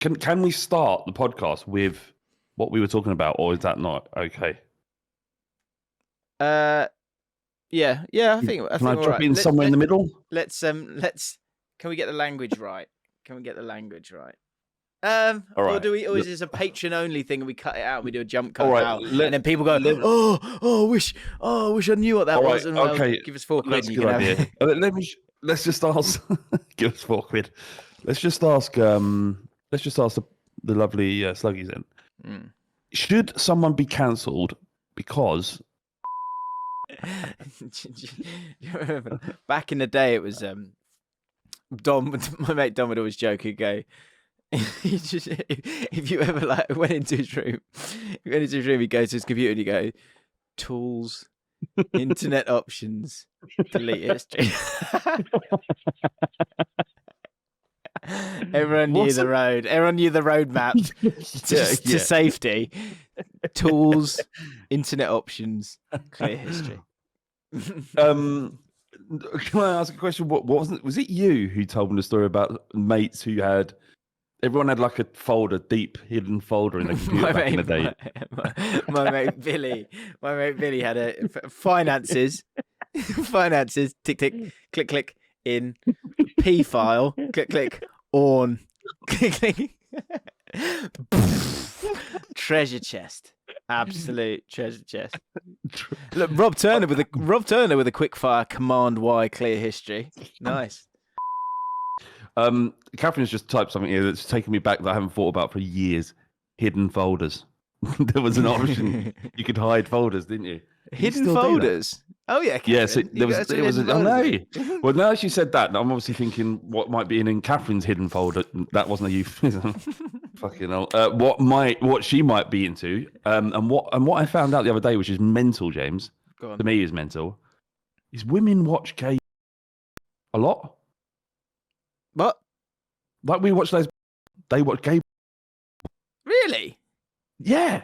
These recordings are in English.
Can we start the podcast with what we were talking about, or is that not okay? Yeah. I think Can I drop right. in somewhere in the middle? Let's. Can we get the language right? All All right. Or do we? Or is this a patron only thing and we cut it out? And we do a jump cut All right, out, and then people go, I wish I knew what that All was. right, And okay. give us £4. That's And a you good can have idea. Let's just ask. Give us £4. Let's just ask. Let's just ask the lovely Sluggies then. Should someone be cancelled because? Back in the day, it was Dom. My mate Dom would always joke. He'd go, if you ever went into his room, he'd go to his computer and he'd go, tools, internet options, delete history. Everyone knew the road. Everyone knew the road map to safety. Tools, internet options, clear history. Can I ask a question? What was it you who told me the story about mates who had? Everyone had like a folder, deep hidden folder in the computer back in the day. My mate Billy. My mate Billy had a finances. Finances. Tick tick. Click click. In P file. Click click. On. Click click. Treasure chest. Absolute treasure chest. Look, Rob Turner with a quick fire Command Y clear history. Nice. Catherine's just typed something here that's taken me back that I haven't thought about for years. Hidden folders. There was an option you could hide folders, didn't you? Hidden folders. Oh yeah, Catherine. Yes. There was. I know. Well, now she said that, I'm obviously thinking what might be in Catherine's hidden folder. That wasn't a euphemism. Fucking hell. What she might be into, and what I found out the other day, which is mental, James. To me, is mental. Is women watch gay a lot. What? Like we watch those. They watch gay. Really? Yeah.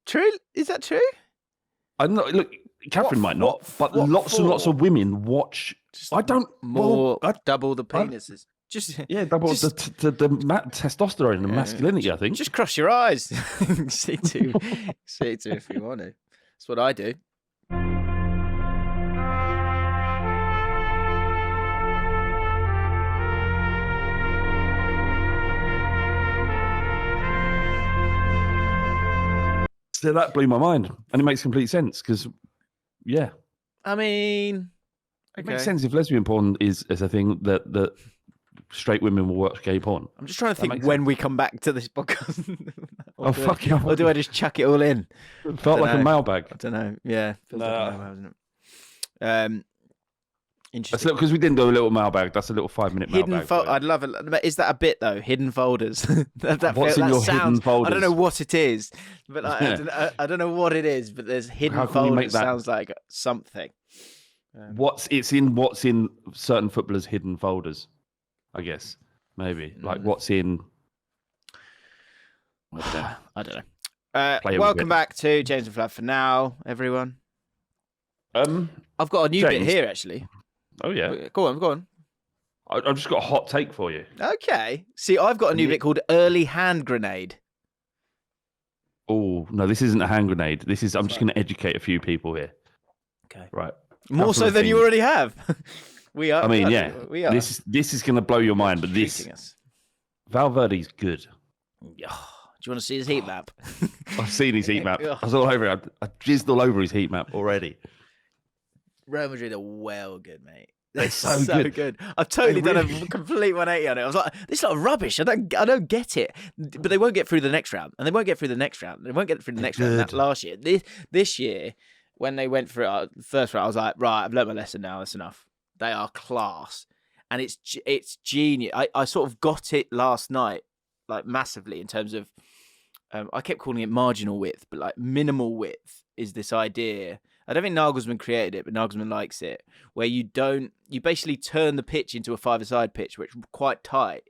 True? Is that true? I know. Look, Catherine might not, but lots and lots of women watch. I don't double the penises. Double the testosterone and masculinity. I think. Just cross your eyes. see two if you want to. That's what I do. So that blew my mind, and it makes complete sense because, yeah. I mean, it makes sense if lesbian porn is a thing that straight women will watch gay porn. I'm just trying to think when we come back to this podcast. Or do I just chuck it all in? It felt like a mailbag. I don't know. Yeah, feels like a mailbag, doesn't it? Interesting. Because we didn't do a little mailbag. That's a little 5-minute mailbag. I'd love it. Is that a bit though? Hidden folders. What's in your hidden folders? I don't know what it is, but I don't know what it is. But there's hidden folders. Sounds like something. What's in certain footballers' hidden folders? I guess maybe like what's in. I don't know. Welcome back to James and Flav for now, everyone. I've got a new bit here actually. Oh yeah, go on. I've just got a hot take for you. Okay. See, I've got a new bit called Early Hand Grenade. Oh no, this isn't a hand grenade. I'm just going to educate a few people here. Okay. Right. More so than you already have. We are. I mean, yeah. We are. This is going to blow your mind, but Valverde's good. Do you want to see his heat map? I've seen his heat map. I was all over it. I jizzed all over his heat map already. Real Madrid are well good, mate. They're so good. I've totally done a complete 180 on it. I was like, this is not rubbish. I don't get it. But they won't get through the next round. And they won't get through the next round. They won't get through the next round. That last year. This year, when they went through the first round, I was like, right, I've learned my lesson now. That's enough. They are class. And it's genius. I sort of got it last night, like massively in terms of, I kept calling it marginal width, but like minimal width is this idea. I don't think Nagelsmann created it, but Nagelsmann likes it, where you basically turn the pitch into a five-a-side pitch, which is quite tight.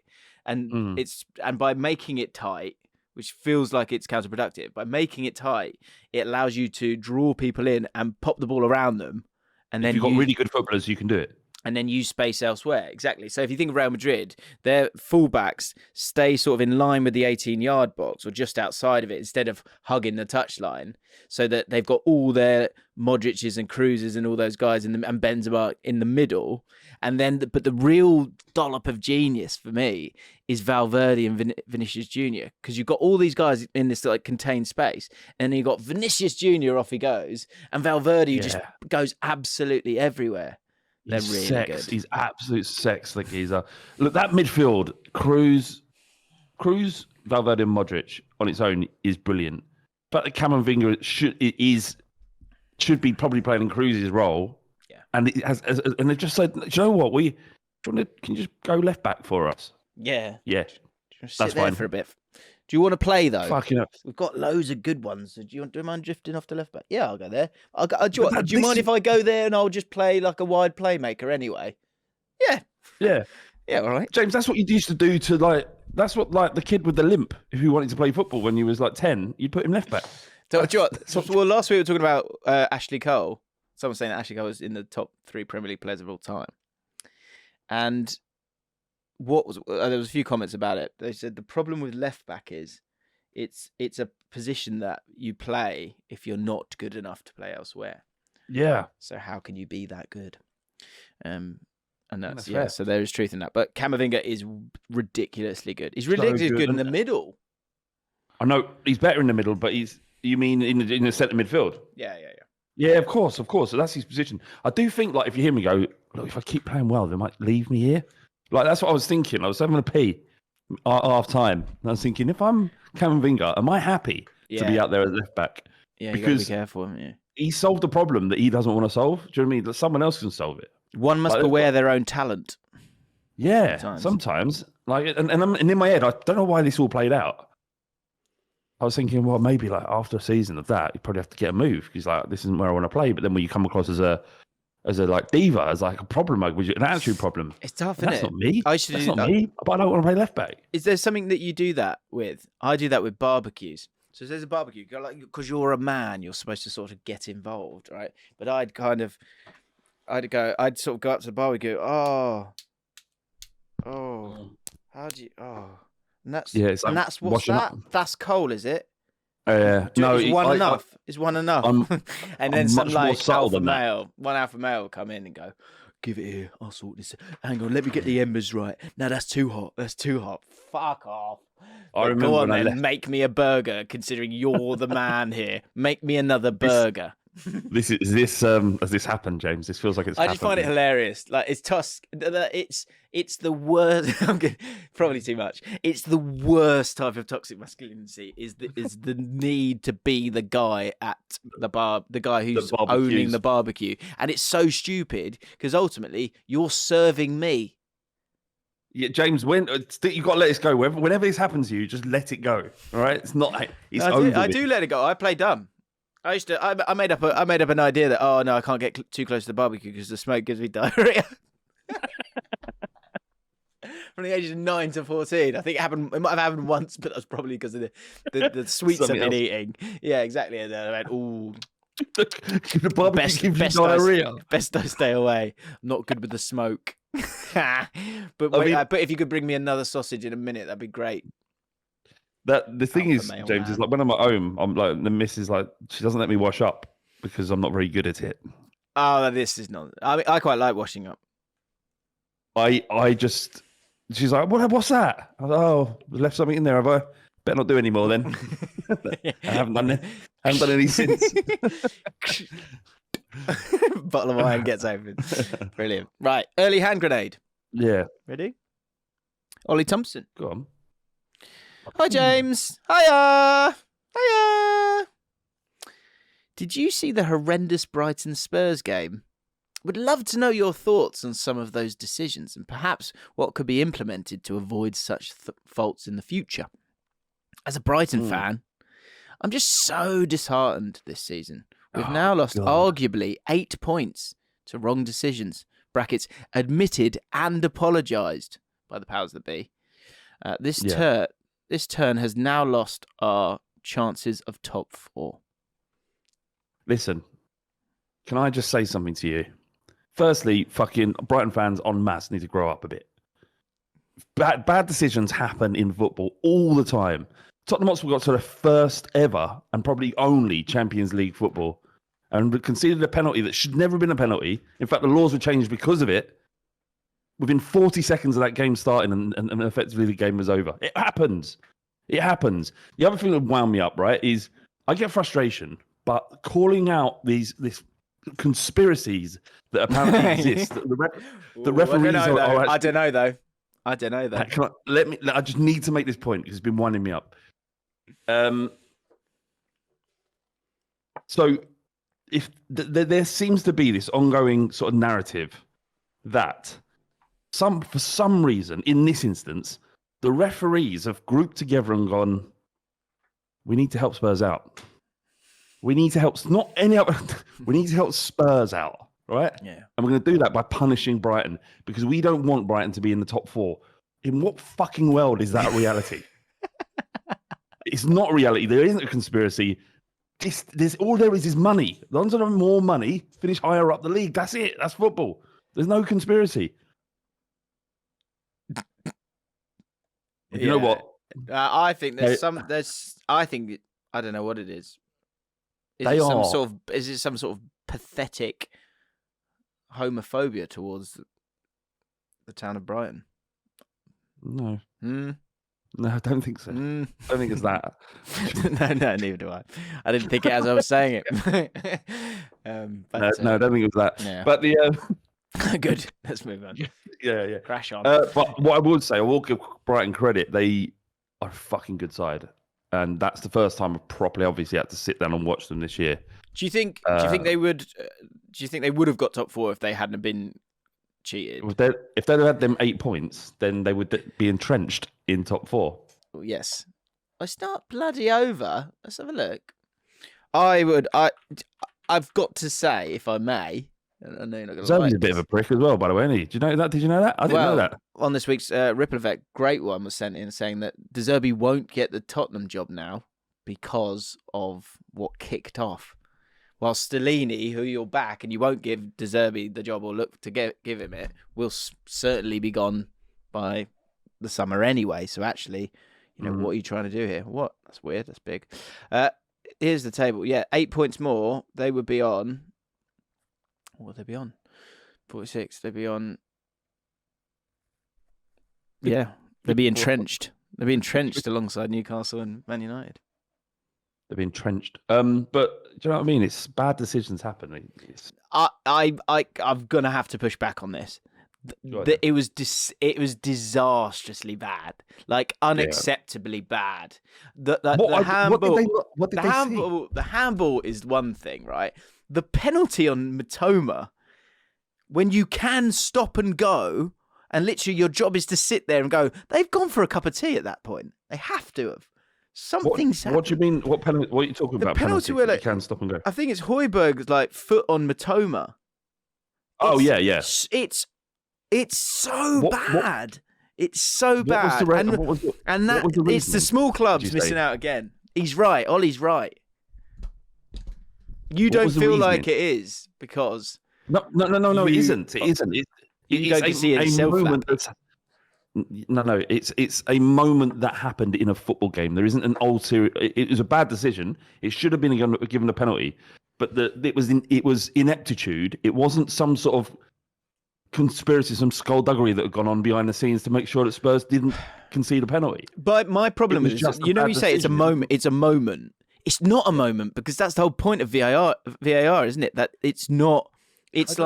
And and by making it tight, which feels like it's counterproductive, by making it tight, it allows you to draw people in and pop the ball around them. And then if you've got really good footballers, you can do it. and then use space elsewhere. Exactly. So if you think of Real Madrid, their fullbacks stay sort of in line with the 18-yard box or just outside of it instead of hugging the touchline, so that they've got all their Modric's and Cruz's and all those guys and Benzema in the middle. And then, but the real dollop of genius for me is Valverde and Vinicius Jr. Because you've got all these guys in this like contained space, and then you've got Vinicius Jr. off he goes, and Valverde just goes absolutely everywhere. They're really good. He's absolute sex, the geezer. Look, that midfield, Cruz, Valverde, and Modric on its own is brilliant. But Camavinga should be probably playing in Cruz's role. Yeah. And and they've just said, do you know what? Can you just go left back for us? Yeah. Yeah. Just sit there for a bit. Do you want to play though? Fucking up. We've got loads of good ones. Do you mind drifting off to left back? Yeah, I'll go there. Do you mind if I go there and I'll just play like a wide playmaker anyway? Yeah. Yeah. Yeah, all right. James, that's what you used to do to that's what the kid with the limp, if he wanted to play football when he was 10, you'd put him left back. So, do you know what? Well, last week we were talking about Ashley Cole. Someone was saying that Ashley Cole was in the top 3 Premier League players of all time. And there was a few comments about it. They said the problem with left back is it's a position that you play if you're not good enough to play elsewhere. Yeah. So how can you be that good? And that's fair. So there is truth in that. But Camavinga is ridiculously good. He's ridiculously good in the middle. I know he's better in the middle, but you mean in the centre midfield? Yeah. Yeah, of course. So that's his position. I do think if you hear me go, look, if I keep playing well, they might leave me here. That's what I was thinking. I was having a pee at half time. And I was thinking, if I'm Camavinga, am I happy to be out there as left back? Yeah, you got to be careful, haven't you? He solved the problem that he doesn't want to solve. Do you know what I mean? Someone else can solve it. One must beware their own talent. Yeah, sometimes. And in my head, I don't know why this all played out. I was thinking, well, maybe after a season of that, you probably have to get a move because this isn't where I want to play. But then when you come across as a diva, as a problem, an attitude problem. It's tough, isn't it? That's not me. That's not me. But I don't want to play left back. Is there something that you do that with? I do that with barbecues. So if there's a barbecue, because you're a man, you're supposed to sort of get involved, right? But I'd sort of go up to the barbecue. Oh, how do you? Oh, and that's what's that? Up. That's coal, is it? No, is one enough? Is one enough? And then some one alpha male will come in and go, give it here. I'll sort this. Hang on, let me get the embers right. No, that's too hot. Fuck off. Go on then, make me a burger. Considering you're the man here, make me another burger. Has this happened, James? This feels like it's. I just find it hilarious. It's Tusk. It's the worst. Probably too much. It's the worst type of toxic masculinity. Is the need to be the guy at the bar, the guy who's owning the barbecue, and it's so stupid because ultimately you're serving me. Yeah, James, you've got to let this go. Whenever this happens to you, just let it go. All right, it's not. It's over. I do let it go. I play dumb. I made up an idea that I can't get too close to the barbecue because the smoke gives me diarrhea. From the ages of 9 to 14, I think it might have happened once, but that's probably because of the sweets I've been eating. Yeah, exactly. And then I went, ooh. The barbecue gives you diarrhea. Best I stay away. I'm not good with the smoke. But if you could bring me another sausage in a minute, that'd be great. The thing is, James, is when I'm at home, I'm the missus she doesn't let me wash up because I'm not very good at it. Oh, this is not. I mean, I quite like washing up. She's like, what's that? I was like, oh, left something in there, have I? Better not do any more then. I haven't done it. I haven't done any since. Bottle of wine gets open. Brilliant. Right, early hand grenade. Yeah. Ready? Ollie Thompson. Go on. Hi, James. Hiya. Did you see the horrendous Brighton Spurs game? Would love to know your thoughts on some of those decisions and perhaps what could be implemented to avoid such faults in the future. As a Brighton fan, I'm just so disheartened this season. We've now lost arguably 8 points to wrong decisions, brackets, admitted and apologised by the powers that be. This turn has now lost our chances of top 4. Listen, can I just say something to you? Firstly, fucking Brighton fans en masse need to grow up a bit. Bad decisions happen in football all the time. Tottenham Hotspur got to their first ever and probably only Champions League football and conceded a penalty that should never have been a penalty. In fact, the laws were changed because of it. Within 40 seconds of that game starting and effectively the game was over. It happens. It happens. The other thing that wound me up, right, is I get frustration, but calling out these conspiracies that apparently exist, that the referees are actually, I don't know though. I just need to make this point because it's been winding me up. So if there seems to be this ongoing sort of narrative that for some reason, in this instance, the referees have grouped together and gone, we need to help Spurs out. We need to help, not any other, we need to help Spurs out, right? Yeah. And we're going to do that by punishing Brighton because we don't want Brighton to be in the top 4. In what fucking world is that reality? It's not reality. There isn't a conspiracy. All there is money. The ones that have more money finish higher up the league. That's it. That's football. There's no conspiracy. You know what? I think I don't know what it is. Is it some sort of pathetic homophobia towards the town of Brighton? No. No, I don't think so. I don't think it's that. No, neither do I. I didn't think it as I was saying it. No, I don't think it was that. Yeah. But the good. Let's move on. Yeah. Crash on. But what I would say, I will give Brighton credit. They are a fucking good side, and that's the first time I've properly, obviously, had to sit down and watch them this year. Do you think they would? Do you think they would have got top 4 if they hadn't been cheated? If they'd have had them 8 points, then they would be entrenched in top 4. Yes. It's not bloody over. Let's have a look. I've got to say, if I may, I know you're not going to like a bit of a prick as well, by the way, isn't he? Did you know that? Did you know that? I didn't know that. On this week's Ripple Effect, great one was sent in saying that De Zerbi won't get the Tottenham job now because of what kicked off. While Stellini, who you'll back and you won't give De Zerbi the job or look to give him it, will certainly be gone by the summer anyway. So actually, what are you trying to do here? What? That's weird. That's big. Here's the table. Yeah, 8 points more. They would be on. What would they be on? 46. They'd be on. Yeah, they'd be entrenched. They'd be entrenched alongside Newcastle and Man United. They've been entrenched. But do you know what I mean? It's bad decisions happen. I'm gonna have to push back on this. It was disastrously bad, like unacceptably bad. The handball is one thing, right? The penalty on Matoma, when you can stop and go, and literally your job is to sit there and go. They've gone for a cup of tea at that point. They have to have. Something's happened. What do you mean? What penalty? What are you talking about? Penalty where you can stop and go. I think it's Højbjerg's foot on Matoma. It's so bad. It's so bad. It's the small clubs missing out again. He's right. Ollie's right. You don't feel like it is because no. It isn't. It isn't. You don't see any moment. No. It's a moment that happened in a football game. There isn't an ulterior. It was a bad decision. It should have been given a penalty, but it was ineptitude. It wasn't some sort of conspiracy, some skullduggery that had gone on behind the scenes to make sure that Spurs didn't concede a penalty. But my problem is, you say it's a moment. It's a moment. It's not a moment because that's the whole point of VAR, isn't it? That it's not. It's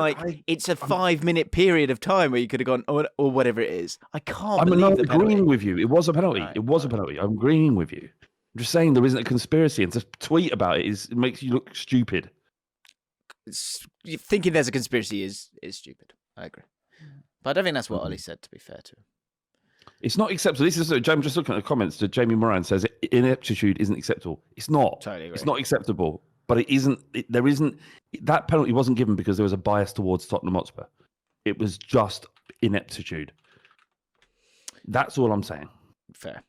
it's a 5-minute period of time where you could have gone or whatever it is. I can't. I'm agreeing with you. It was a penalty. Right, it was a penalty. I'm agreeing with you. I'm just saying there isn't a conspiracy, and to tweet about it makes you look stupid. Thinking there's a conspiracy is stupid. I agree, but I don't think that's what Ollie said. To be fair to him, it's not acceptable. This is I'm just looking at the comments. To Jamie Moran says ineptitude isn't acceptable. It's not. Totally agree. It's not acceptable. But it isn't. There isn't. That penalty wasn't given because there was a bias towards Tottenham Hotspur. It was just ineptitude. That's all I'm saying. Fair.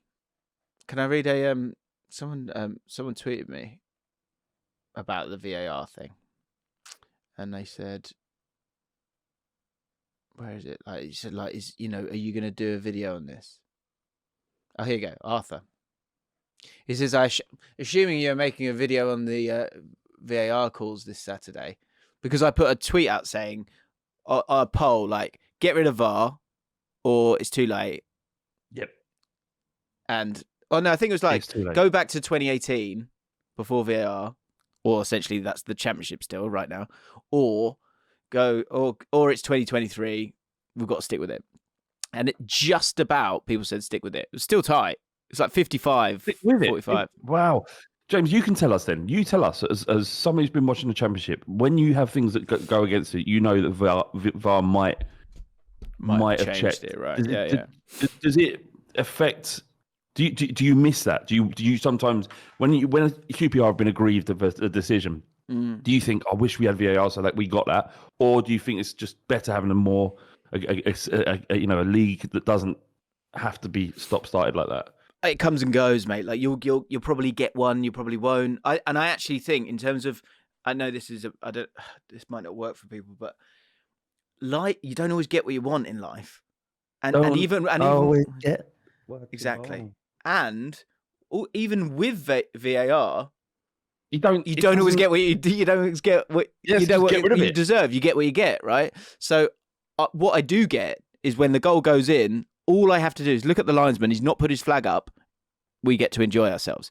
Can I read a someone tweeted me about the VAR thing, and they said where is it? Like he said, like, are you going to do a video on this? Oh, here you go, Arthur. He says, assuming you're making a video on the VAR calls this Saturday, because I put a tweet out saying, a poll, like, get rid of VAR or it's too late. Yep. And, I think it was like, go back to 2018 before VAR, or essentially that's the championship still right now, or it's 2023, we've got to stick with it. And it just about, people said stick with it. It was still tight. It's like 55, 45. Wow. James, you can tell us then. You tell us, as somebody who's been watching the championship, when you have things that go against it, that VAR might have checked it, right? Does it affect? Do you miss that? Do you sometimes when QPR have been aggrieved of a decision? Do you think I wish we had VAR so that we got that, or do you think it's just better having a league that doesn't have to be stop-started like that? It comes and goes, mate. Like you'll probably get one, you probably won't. I actually think in terms of, I know this might not work for people, but like you don't always get what you want in life, and even get exactly, and even with VAR, you don't always get what you deserve. You get what you get, right? So what I do get is when the goal goes in, all I have to do is look at the linesman. He's not put his flag up. We get to enjoy ourselves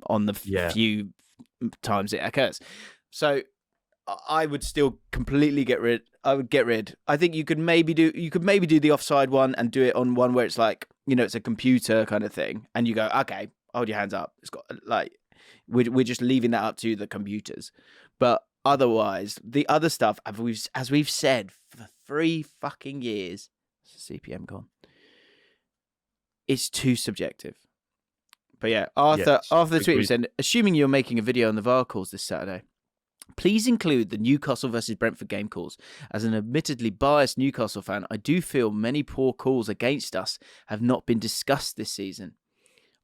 on the few times it occurs. So I would still completely get rid. I would get rid. I think you could maybe do the offside one and do it on one where it's like, it's a computer kind of thing. And you go, okay, hold your hands up. It's got like, we're just leaving that up to the computers. But otherwise, the other stuff, as we've said for 3 fucking years, CPM gone. It's too subjective. But yeah, Arthur the tweet said, assuming you're making a video on the VAR calls this Saturday, please include the Newcastle versus Brentford game calls. As an admittedly biased Newcastle fan, I do feel many poor calls against us have not been discussed this season.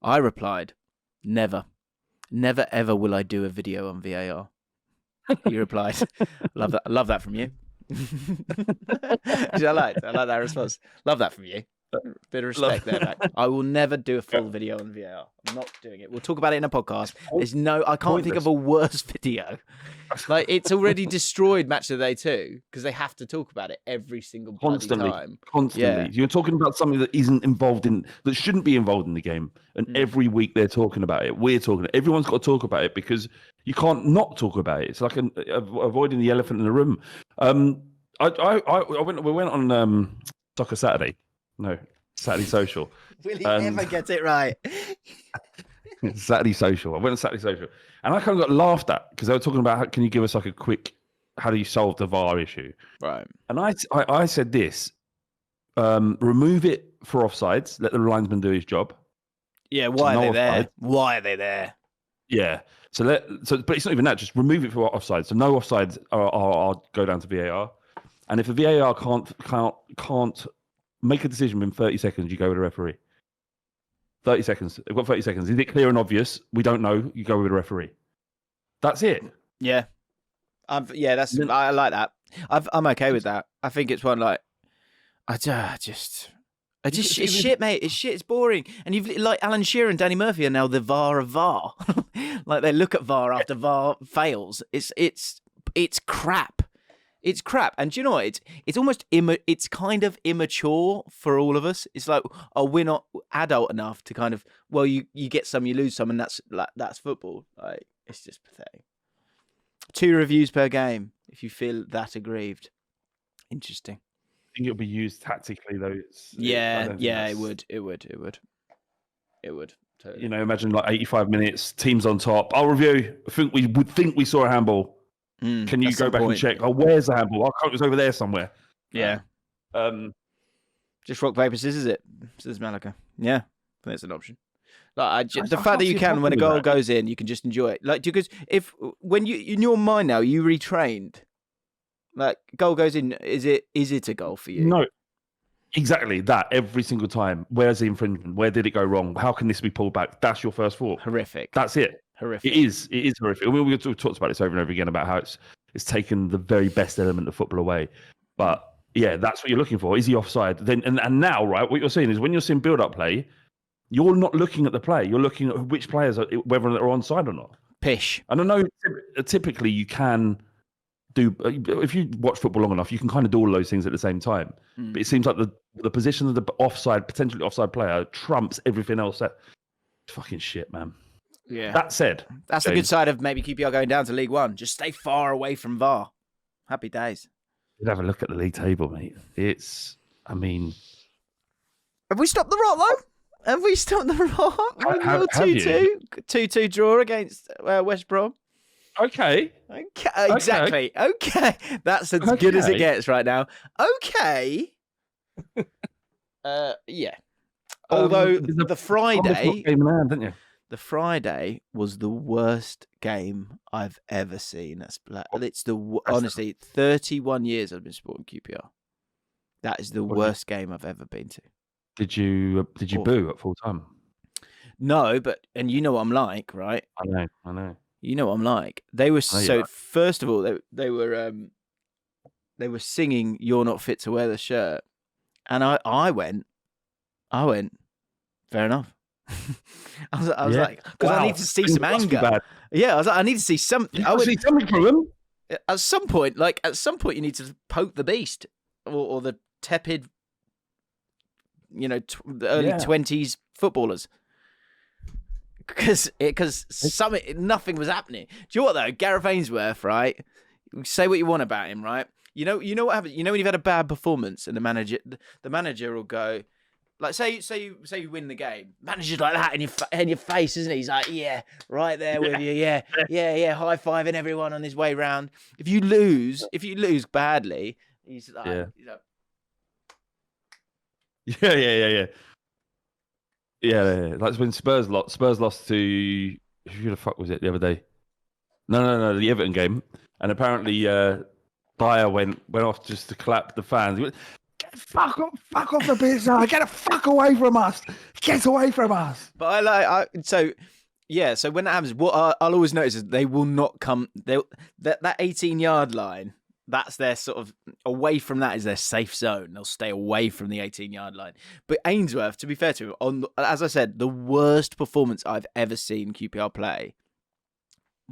I replied, never. Never ever will I do a video on VAR. You replied, love that from you. I like that response. Love that from you. Bit of respect there, Mac. I will never do a full video on VAR. I'm not doing it. We'll talk about it in a podcast. I can't think of a worse video. Like, it's already destroyed Match of the Day 2 because they have to talk about it every single time. Constantly. Yeah. You're talking about something that that shouldn't be involved in the game. And every week they're talking about it. We're talking about it. Everyone's got to talk about it because you can't not talk about it. It's like avoiding the elephant in the room. We went on Soccer Saturday. No, Saturday Social. Will he ever get it right? Saturday Social. I went on Saturday Social. And I kind of got laughed at because they were talking about can you give us like a quick, how do you solve the VAR issue? Right. And I said this, remove it for offsides, let the linesman do his job. Yeah, why are they there? Why are they there? Yeah. But it's not even that, just remove it for offsides. So no offsides are go down to VAR. And if the VAR can't make a decision in 30 seconds, you go with a referee. 30 seconds. They've got 30 seconds. Is it clear and obvious? We don't know. You go with a referee. That's it. Yeah. I like that. I'm okay with that. I think it's one like, it's shit, mate. It's shit. It's boring. And you've like Alan Shearer and Danny Murphy are now the VAR of VAR. Like they look at VAR after VAR fails. It's crap. It's crap. And do you know what? It's almost it's kind of immature for all of us. It's like, we're not adult enough to kind of, well, you get some, you lose some, and that's football. Like, it's just pathetic. 2 reviews per game if you feel that aggrieved. Interesting. I think it'll be used tactically though. It would. Totally. Imagine like 85 minutes, teams on top. I'll review. We would think we saw a handball. Can you go back and check? Oh, where's the handball? It was over there somewhere. Yeah. Just rock, paper, scissors it. Says Malika. Yeah, that's an option. Like, the fact that you can, when a goal goes in, you can just enjoy it. Like, because when you in your mind now, you retrained. Like, goal goes in, is it a goal for you? No. Exactly that every single time. Where's the infringement? Where did it go wrong? How can this be pulled back? That's your first thought. Horrific. That's it. Horrific. It is horrific. We've talked about this over and over again about how it's taken the very best element of football away. But Yeah, that's what you're looking for. Is he offside? Then and now, right? What you're seeing is when you're seeing build-up play, you're not looking at the play. You're looking at which players are whether they're onside or not. Pish. And I know typically you can do if you watch football long enough, you can kind of do all those things at the same time. But it seems like the position of the potentially offside player trumps everything else. That fucking shit, man. Yeah. That said, that's the good side of maybe QPR going down to League One. Just stay far away from VAR. Happy days. You'd have a look at the league table, mate. I mean, have we stopped the rot though? Have we stopped the rot? Have 2-2, 2-2 draw against West Brom. Okay. Exactly. Okay. That's as good as it gets right now. Okay. Yeah. Although the Friday, the Friday was the worst game I've ever seen. It's honestly 31 years I've been supporting QPR. That is the worst game I've ever been to. Did you boo at full time? No, and you know what I'm like, right? I know. You know what I'm like. They were first of all they were singing "You're Not Fit to Wear the Shirt," and I went, fair enough. I was like, because I need to see some anger. Yeah, I was like, I need to see something. I see something from him. At some point, you need to poke the beast or the tepid, the early 20s footballers. Because nothing was happening. Do you know what though? Gareth Ainsworth, right? Say what you want about him, right? You know what happens. You know when you've had a bad performance and the manager will go, like say you win the game. Manager's like that in your face, isn't he? He's like, yeah, right there with you, yeah, high fiving everyone on his way round. If you lose badly, he's like, yeah. Yeah. That's when Spurs lost to who the fuck was it the other day? No, the Everton game. And apparently Dyer went off just to clap the fans. He went, fuck off the business. Get the fuck away from us. Get away from us. But so when that happens, what I'll always notice is they will not come. That 18-yard line. That's their sort of away from that is their safe zone. They'll stay away from the 18-yard line. But Ainsworth, to be fair to him, as I said, the worst performance I've ever seen QPR play.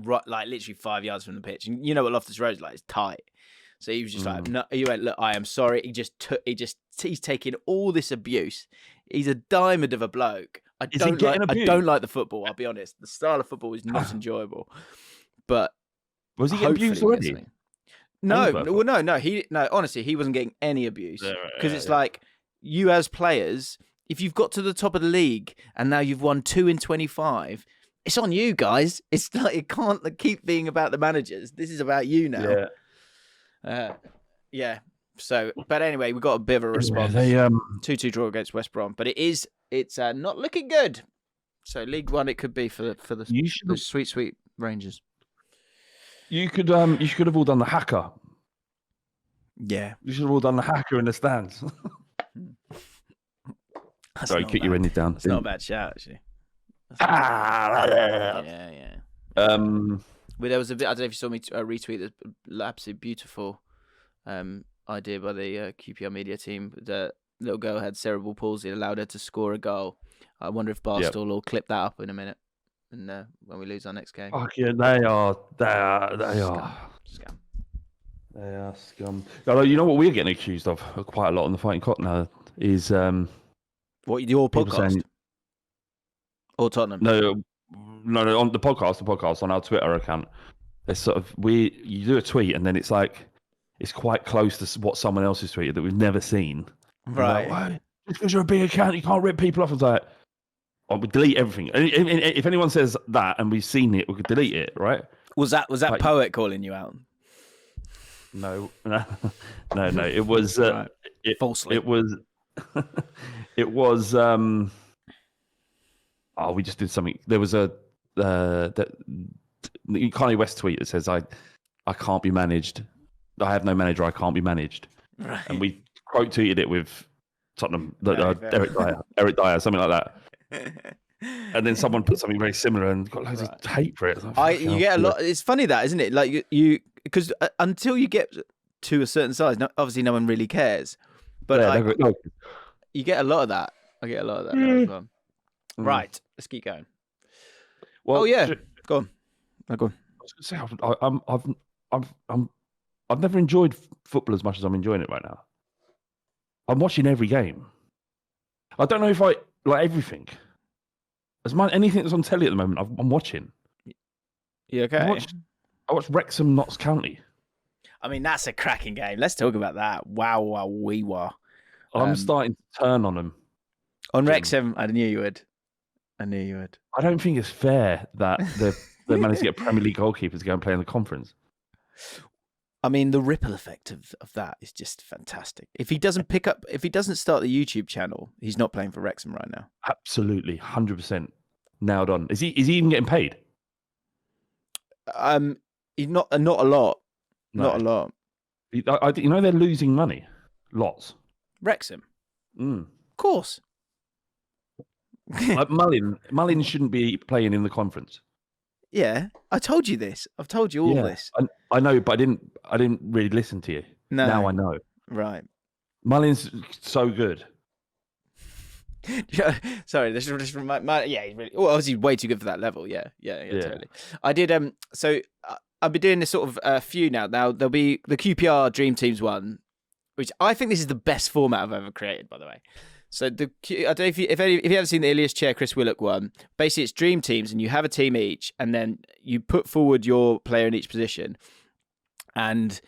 Right, like literally 5 yards from the pitch. And you know what Loftus Road's like? It's tight. So he was just like, no, he went, look, I am sorry. He's taking all this abuse. He's a diamond of a bloke. I don't like the football, I'll be honest. The style of football is not enjoyable. But was he getting abused already? No. Honestly, he wasn't getting any abuse because it's like you as players, if you've got to the top of the league and now you've won 2 in 25, it's on you guys. It's like it can't keep being about the managers. This is about you now. Yeah. So, but anyway, we got a bit of a response. 2-2 draw against West Brom, but it's not looking good. So League One, it could be for the sweet Rangers. You could have all done the hacker. Yeah. You should have all done the hacker in the stands. Sorry, kick your ending down. It's not a bad shout, actually. Yeah. But there was a bit. I don't know if you saw me retweet this absolutely beautiful idea by the QPR media team. The little girl had cerebral palsy and allowed her to score a goal. I wonder if Barstool will clip that up in a minute. And when we lose our next game. Fuck yeah, they are. Scum. They are scum. Although, you know what we're getting accused of quite a lot on the Fighting Cock now is what your podcast or Tottenham? No, on the podcast on our Twitter account. It's sort of you do a tweet and then it's like it's quite close to what someone else has tweeted that we've never seen. Right. Like, just because you're a big account, you can't rip people off. It's like, we delete everything. If anyone says that and we've seen it, we could delete it, right? Was that like, Poet calling you out? No. It was right. Falsely. It was. It was. We just did something. There was a Kanye West tweet that says, "I can't be managed. I have no manager. I can't be managed." Right. And we quote tweeted it with Tottenham, Eric Dyer, something like that. And then someone put something very similar and got loads of hate for it. You get a lot. It's funny that, isn't it? Like you because until you get to a certain size. No, obviously, no one really cares, but you get a lot of that. I get a lot of that now as well. Right, let's keep going. Well, go on. No, go on. I was going to say I've never enjoyed football as much as I'm enjoying it right now. I'm watching every game. I don't know if I like everything. Anything that's on telly at the moment, I'm watching. You okay? I watched Wrexham Notts County. I mean, that's a cracking game. Let's talk about that. Wow, we were. I'm starting to turn on them. On Wrexham, I knew you would. I don't think it's fair that they managed to get Premier League goalkeepers to go and play in the conference. I mean, the ripple effect of that is just fantastic. If he doesn't start the YouTube channel, he's not playing for Wrexham right now. Absolutely, 100% nailed on. Is he even getting paid? He's not a lot. No. Not a lot. They're losing money, lots. Wrexham, of course. Like Mullin shouldn't be playing in the conference. Yeah, I told you this. I've told you all this. I know, but I didn't really listen to you. No. Now I know. Right. Mullin's so good. Sorry, this is just from he's really obviously way too good for that level. Yeah, totally. I did so I've been doing this sort of few now. Now there'll be the QPR Dream Teams one, which I think this is the best format I've ever created, by the way. So I don't know if you haven't seen the Ilias Chair Chris Willock one. Basically, it's dream teams, and you have a team each, and then you put forward your player in each position, and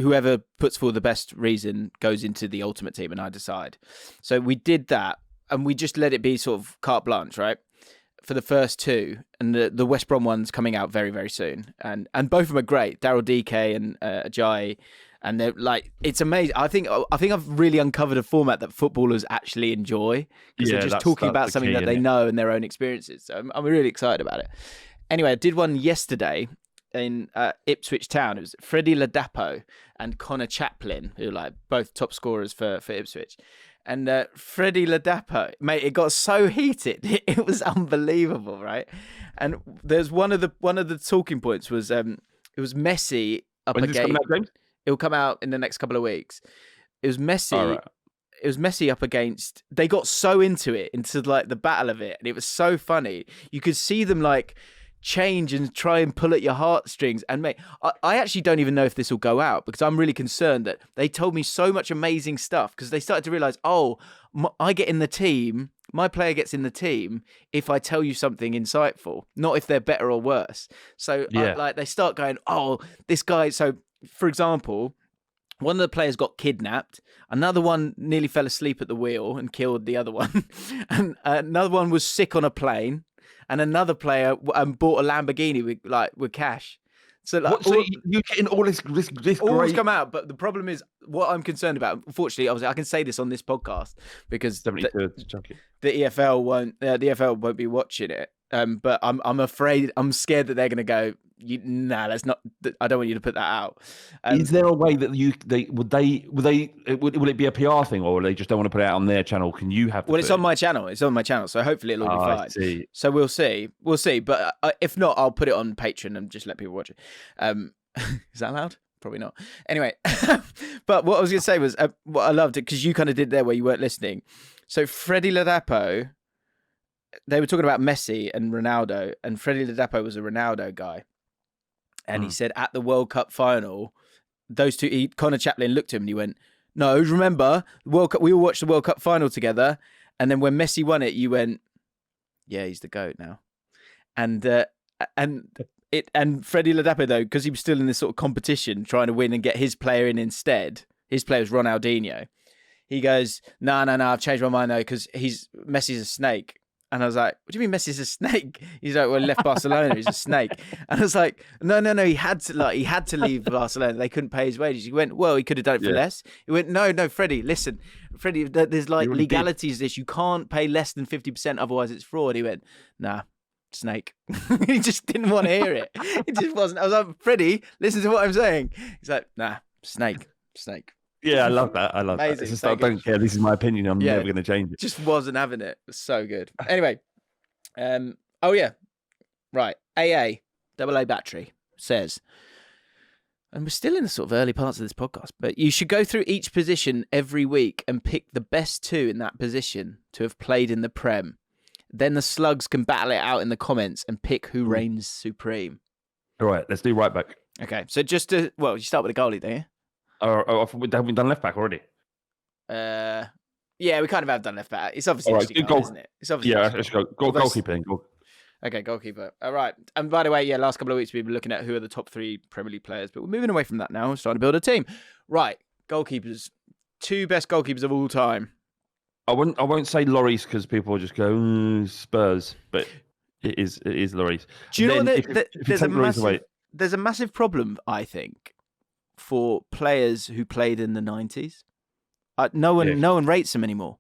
whoever puts forward the best reason goes into the ultimate team, and I decide. So we did that, and we just let it be sort of carte blanche, right, for the first two, and the West Brom one's coming out very, very soon, and both of them are great. Daryl DK and Ajayi. And they're like, it's amazing. I think I've really uncovered a format that footballers actually enjoy because they're just talking about something that they know and their own experiences. So I'm really excited about it. Anyway, I did one yesterday in Ipswich Town. It was Freddie Ladapo and Connor Chaplin, who are like both top scorers for Ipswich. And Freddie Ladapo, mate, it got so heated. It was unbelievable, right? And there's one of the talking points was it was Messi up against. It will come out in the next couple of weeks. It was Messi. Right. It was Messi up against. They got so into like the battle of it, and it was so funny. You could see them like change and try and pull at your heartstrings. And mate, I actually don't even know if this will go out because I'm really concerned that they told me so much amazing stuff because they started to realize, I get in the team. My player gets in the team if I tell you something insightful, not if they're better or worse. So they start going, this guy. So. For example, one of the players got kidnapped. Another one nearly fell asleep at the wheel and killed the other one. And another one was sick on a plane. And another player bought a Lamborghini with cash. So you're getting all this all great... come out. But the problem is, what I'm concerned about. Unfortunately, obviously, I can say this on this podcast because the EFL won't be watching it. But I'm afraid, I'm scared that they're going to go. Let's not. I don't want you to put that out. Is there a way that will it be a PR thing, or they just don't want to put it out on their channel? Can you have? It's on my channel. It's on my channel, so hopefully it'll all be fine. I see. So we'll see. But if not, I'll put it on Patreon and just let people watch it. Is that allowed? Probably not. Anyway, but what I was going to say was what I loved it because you kind of did there where you weren't listening. So Freddie Ladapo. They were talking about Messi and Ronaldo, and Freddie Ladapo was a Ronaldo guy. And he said at the World Cup final, those two, Connor Chaplin looked at him and he went, "No, remember, the World Cup, we all watched the World Cup final together. And then when Messi won it, you went, yeah, he's the GOAT now." And Freddie Ladapo, though, because he was still in this sort of competition trying to win and get his player in instead, his player was Ronaldinho. He goes, no, I've changed my mind though, because Messi's a snake. And I was like, what do you mean Messi's a snake? He's like, well, he left Barcelona, he's a snake. And I was like, no, he had to leave Barcelona. They couldn't pay his wages. He went, well, he could have done it for less. He went, no, Freddie, listen, Freddie, there's like legalities this. You can't pay less than 50%, otherwise it's fraud. He went, nah, snake. He just didn't want to hear it. It just wasn't. I was like, Freddie, listen to what I'm saying. He's like, nah, snake. Yeah, I love that. It's just, I don't care. This is my opinion. I'm never going to change it. Just wasn't having it. It was so good. Anyway, right. AA Battery says, And we're still in the sort of early parts of this podcast, but you should go through each position every week and pick the best 2 in that position to have played in the Prem. Then the slugs can battle it out in the comments and pick who reigns supreme. All right, let's do right back. Okay, so you start with a goalie, don't you? Have we done left back already? Yeah, we kind of have done left back. It's obviously isn't it? It's obviously let's go. Goalkeeper then. Okay, goalkeeper. All right. And by the way, last couple of weeks we've been looking at who are the top 3 Premier League players, but we're moving away from that now. We're starting to build a team. Right, goalkeepers. 2 best goalkeepers of all time. I won't say Lloris because people will just go Spurs, but it is Lloris. Do you know there's a massive problem, I think, for players who played in the 90s. No one rates him anymore.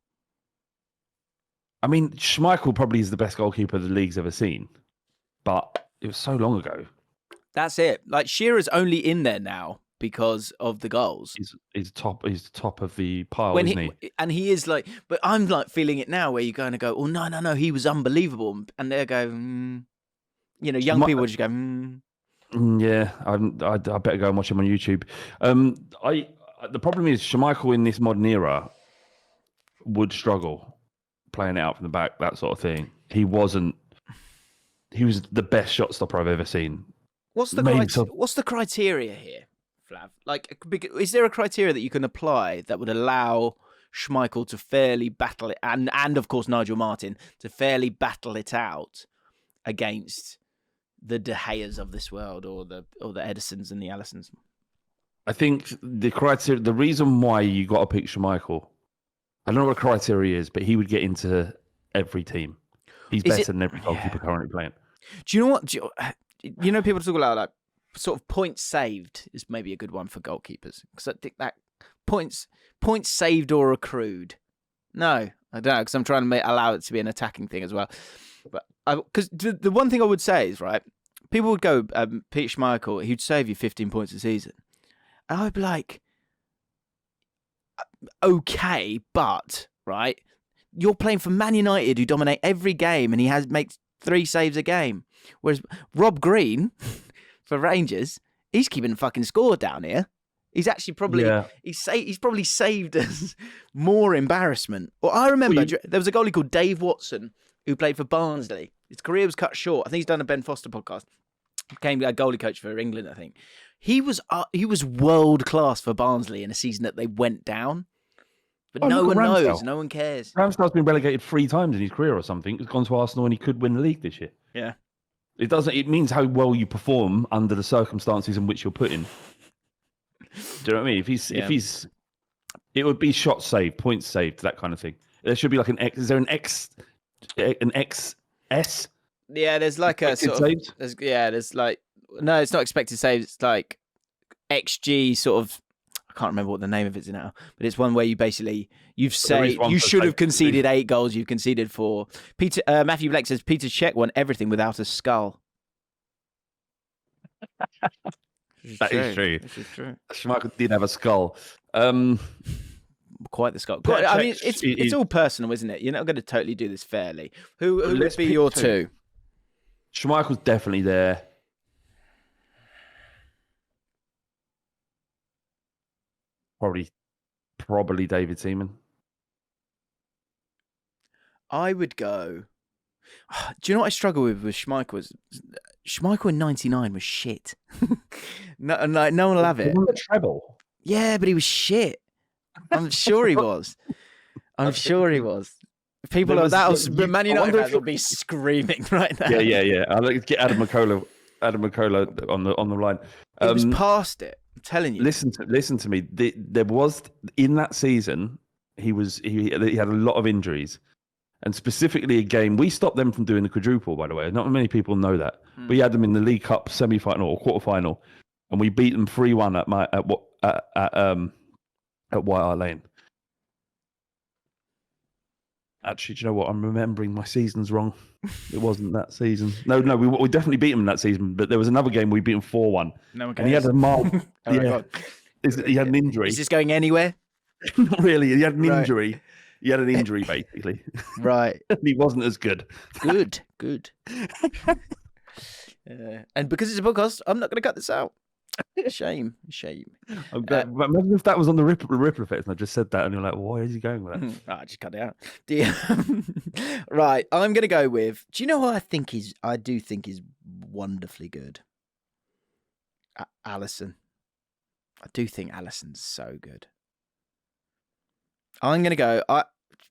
I mean, Schmeichel probably is the best goalkeeper the league's ever seen, but it was so long ago. That's it. Like Shearer's only in there now because of the goals. He's top of the pile, isn't he? And he is like, but I'm like feeling it now where you're going to go, oh no, he was unbelievable, and they're going, young people just go, Yeah, I better go and watch him on YouTube. The problem is Schmeichel in this modern era would struggle playing it out from the back, that sort of thing. He was the best shot stopper I've ever seen. What's the criteria here, Flav? Like, is there a criteria that you can apply that would allow Schmeichel to fairly battle it, and of course Nigel Martin to fairly battle it out against the De Geas of this world, or the Edisons and the Allisons? I think the reason why you got to pick Schmeichel, I don't know what the criteria is, but he would get into every team. He's better than every goalkeeper currently playing. Do you know what? People talk about like sort of points saved is maybe a good one for goalkeepers, because I think that points saved or accrued. No, I don't know, because I'm trying to allow it to be an attacking thing as well. But because the one thing I would say is, right, people would go, Pete Schmeichel, he'd save you 15 points a season. And I would be like, okay, but, right, you're playing for Man United, who dominate every game, and he makes 3 saves a game. Whereas Rob Green, for Rangers, he's keeping the fucking score down here. He's actually probably, he's probably saved us more embarrassment. Well, I remember there was a goalie called Dave Watson who played for Barnsley. His career was cut short. I think he's done a Ben Foster podcast. Became a goalie coach for England, I think. He was world class for Barnsley in a season that they went down. But no one knows. No one cares. Ramsdale's been relegated 3 times in his career or something. He's gone to Arsenal and he could win the league this year. Yeah. It means how well you perform under the circumstances in which you're put in. Do you know what I mean? If he's, it would be shots saved, points saved, that kind of thing. There should be like an X. Is there an XS? Yeah, there's like a sort of. There's like, no, it's not expected saves. It's like XG sort of. I can't remember what the name of it is now, but it's one where you basically you should have conceded 8 goals. You've conceded 4. Matthew Blake says Peter Cech won everything without a skull. That is true. Schmeichel did have a skull. Quite the skull. I mean, it's all personal, isn't it? You're not going to totally do this fairly. Who would be your 2? Schmeichel's definitely there. Probably David Seaman. I would go. Do you know what I struggle with Schmeichel? Schmeichel in '99 was shit. No one will have it. He won the treble. Yeah, but he was shit. I'm sure he was. People like that, Man United fans will be screaming right now. Yeah. I'll get Adam McCullough on the line. He was past it. I'm telling you. Listen to me. There was in that season. He had a lot of injuries, and specifically a game we stopped them from doing the quadruple. By the way, not many people know that. We had them in the League Cup semi-final or quarter-final, and we beat them 3-1 at White Hart Lane. Actually, do you know what? I'm remembering my seasons wrong. It wasn't that season. No, we definitely beat them that season. But there was another game we beat them 4-1. No one cares. And he had a mild. He had an injury. Is this going anywhere? Not really. He had an injury. He had an injury, basically. Right. He wasn't as good. Good. And because it's a podcast, I'm not going to cut this out. Shame. But imagine if that was on the ripple effect, and I just said that, and you're like, why is he going with that? I just cut it out. Right, I'm going to go with. Do you know what I do think is wonderfully good? Alisson. I do think Alisson's so good. I'm going to go.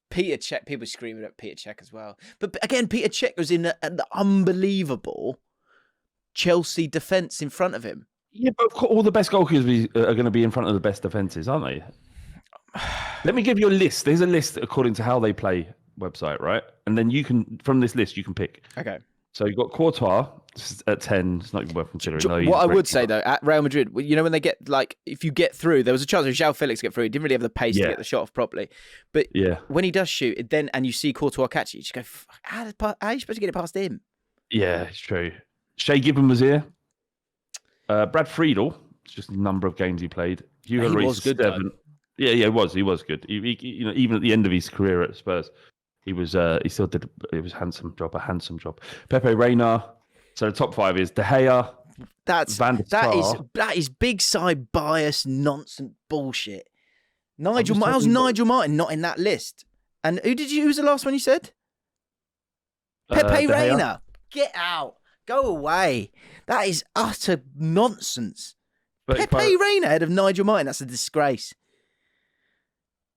Peter Cech. People screaming at Peter Cech as well, but again, Peter Cech was in an unbelievable Chelsea defence in front of him. Yeah, but all the best goalkeepers are going to be in front of the best defences, aren't they? Let me give you a list. There's a list according to how they play website, right? And then from this list, you can pick. Okay. So you've got Courtois at 10. It's not even worth considering. What I would say, though, at Real Madrid, you know, when they get, if you get through, there was a chance of João Felix get through. He didn't really have the pace to get the shot off properly. But when he does shoot, and you see Courtois catch it, you just go, how are you supposed to get it past him? Yeah, it's true. Shea Gibbon was here. Brad Friedel, it's just the number of games he played. Hugo He Lloris was good, 7. Yeah, he was good. He, even at the end of his career at Spurs, he still did. It was a handsome job. Pepe Reina. So the top 5 is De Gea. That is big side bias nonsense bullshit. How's Nigel Martin not in that list? And who's the last one you said? Pepe Reina. Get out. Go away. That is utter nonsense. Pepe Reina ahead of Nigel Martin. That's a disgrace.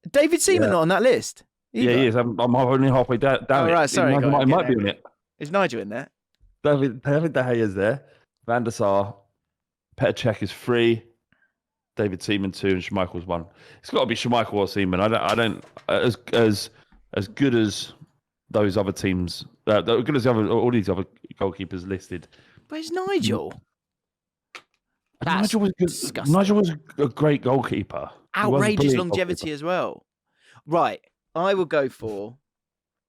David Seaman not on that list? Either. Yeah, he is. I'm only halfway down. Oh, right, sorry. Nigel Martin might be on it. Is Nigel in there? David De Gea is there. Van der Sar. Petr Cech is 3. David Seaman 2 and Schmeichel's 1. It's got to be Schmeichel or Seaman. I don't as good as those other teams. Good as all these other goalkeepers listed. Where's Nigel? Nigel was good. Disgusting. Nigel was a great goalkeeper. Outrageous longevity as well. Right, I will go for.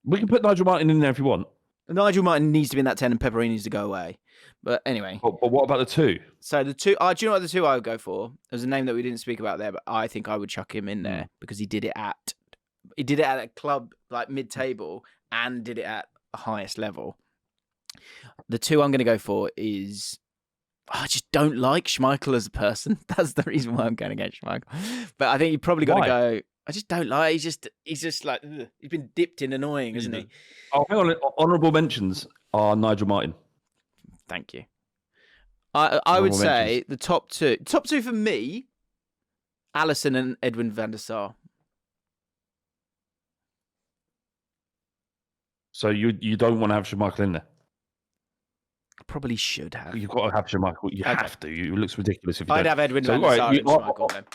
We can put Nigel Martin in there if you want. Nigel Martin needs to be in that 10 and Pepperini needs to go away. But anyway. But what about the 2? So the 2, do you know what the 2 I would go for? There's a name that we didn't speak about there, but I think I would chuck him in there because he did it at a club like mid-table and did it at the highest level. The 2 I'm going to go for is I just don't like Schmeichel as a person. That's the reason why I'm going against Schmeichel. But I think you probably got to go. I just don't like. He's just like he's been dipped in annoying, isn't he? Oh, hang on. Honourable mentions are Nigel Martin. Thank you. I would say the top 2. Top 2 for me, Alisson and Edwin van der Sar. So you don't want to have Schmeichel in there? Probably should have. You've got to have Schmeichel. You have to. It looks ridiculous if you I'd don't. have Edwin van der Sar and Schmeichel then.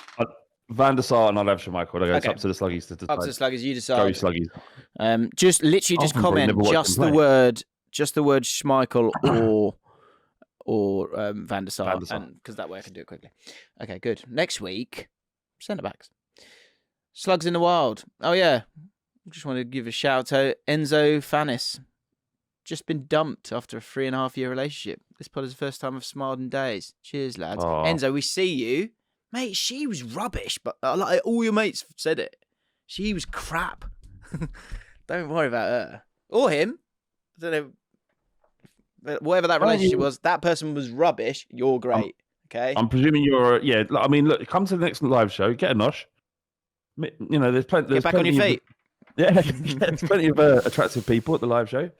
Van der Sar and I'll have Schmeichel. It's up to the Sluggies to decide. Up to the Sluggies, you decide. Go Sluggies. Just comment the word Schmeichel or Van der Sar, because that way I can do it quickly. Okay, good. Next week, centre backs. Slugs in the Wild. Oh yeah, just want to give a shout out Enzo Fanis. Just been dumped after a 3.5-year relationship. This pod is the first time I've smiled in days. Cheers, lads. Aww. Enzo, we see you. Mate, she was rubbish, but like all your mates said it. She was crap. Don't worry about her. Or him. I don't know. Whatever that relationship was, that person was rubbish. You're great. Okay? I'm presuming you're... Yeah, I mean, look, come to the next live show. Get a nosh. You know, there's plenty... Get back on your feet. There's plenty of attractive people at the live show.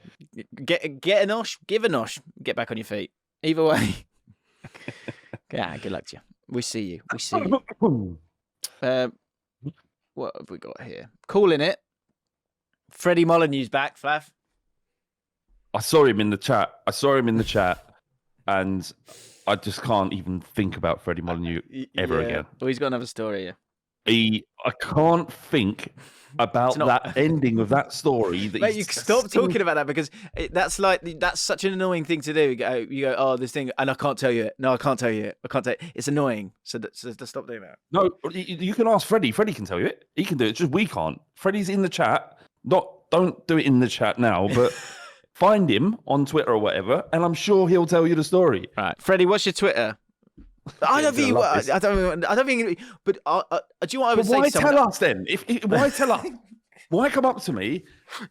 Get a nosh, give a nosh. Get back on your feet. Either way. Yeah, good luck to you. We see you. What have we got here? Calling it. Freddie Molyneux's back, Flav. I saw him in the chat. And I just can't even think about Freddie Molyneux ever again. Well, he's got another story here. I can't think about that ending of that story. Mate, you stop talking about that because that's such an annoying thing to do. You go, oh, this thing, and I can't tell you it. No, I can't tell you it. I can't tell you. It's annoying. So stop doing that. No, you can ask Freddie. Freddie can tell you it. He can do it. Just we can't. Freddie's in the chat. Don't do it in the chat now, but find him on Twitter or whatever, and I'm sure he'll tell you the story. Right, Freddie, what's your Twitter? I don't think. But do you know what I would say? Why tell us then? Why tell us? Why come up to me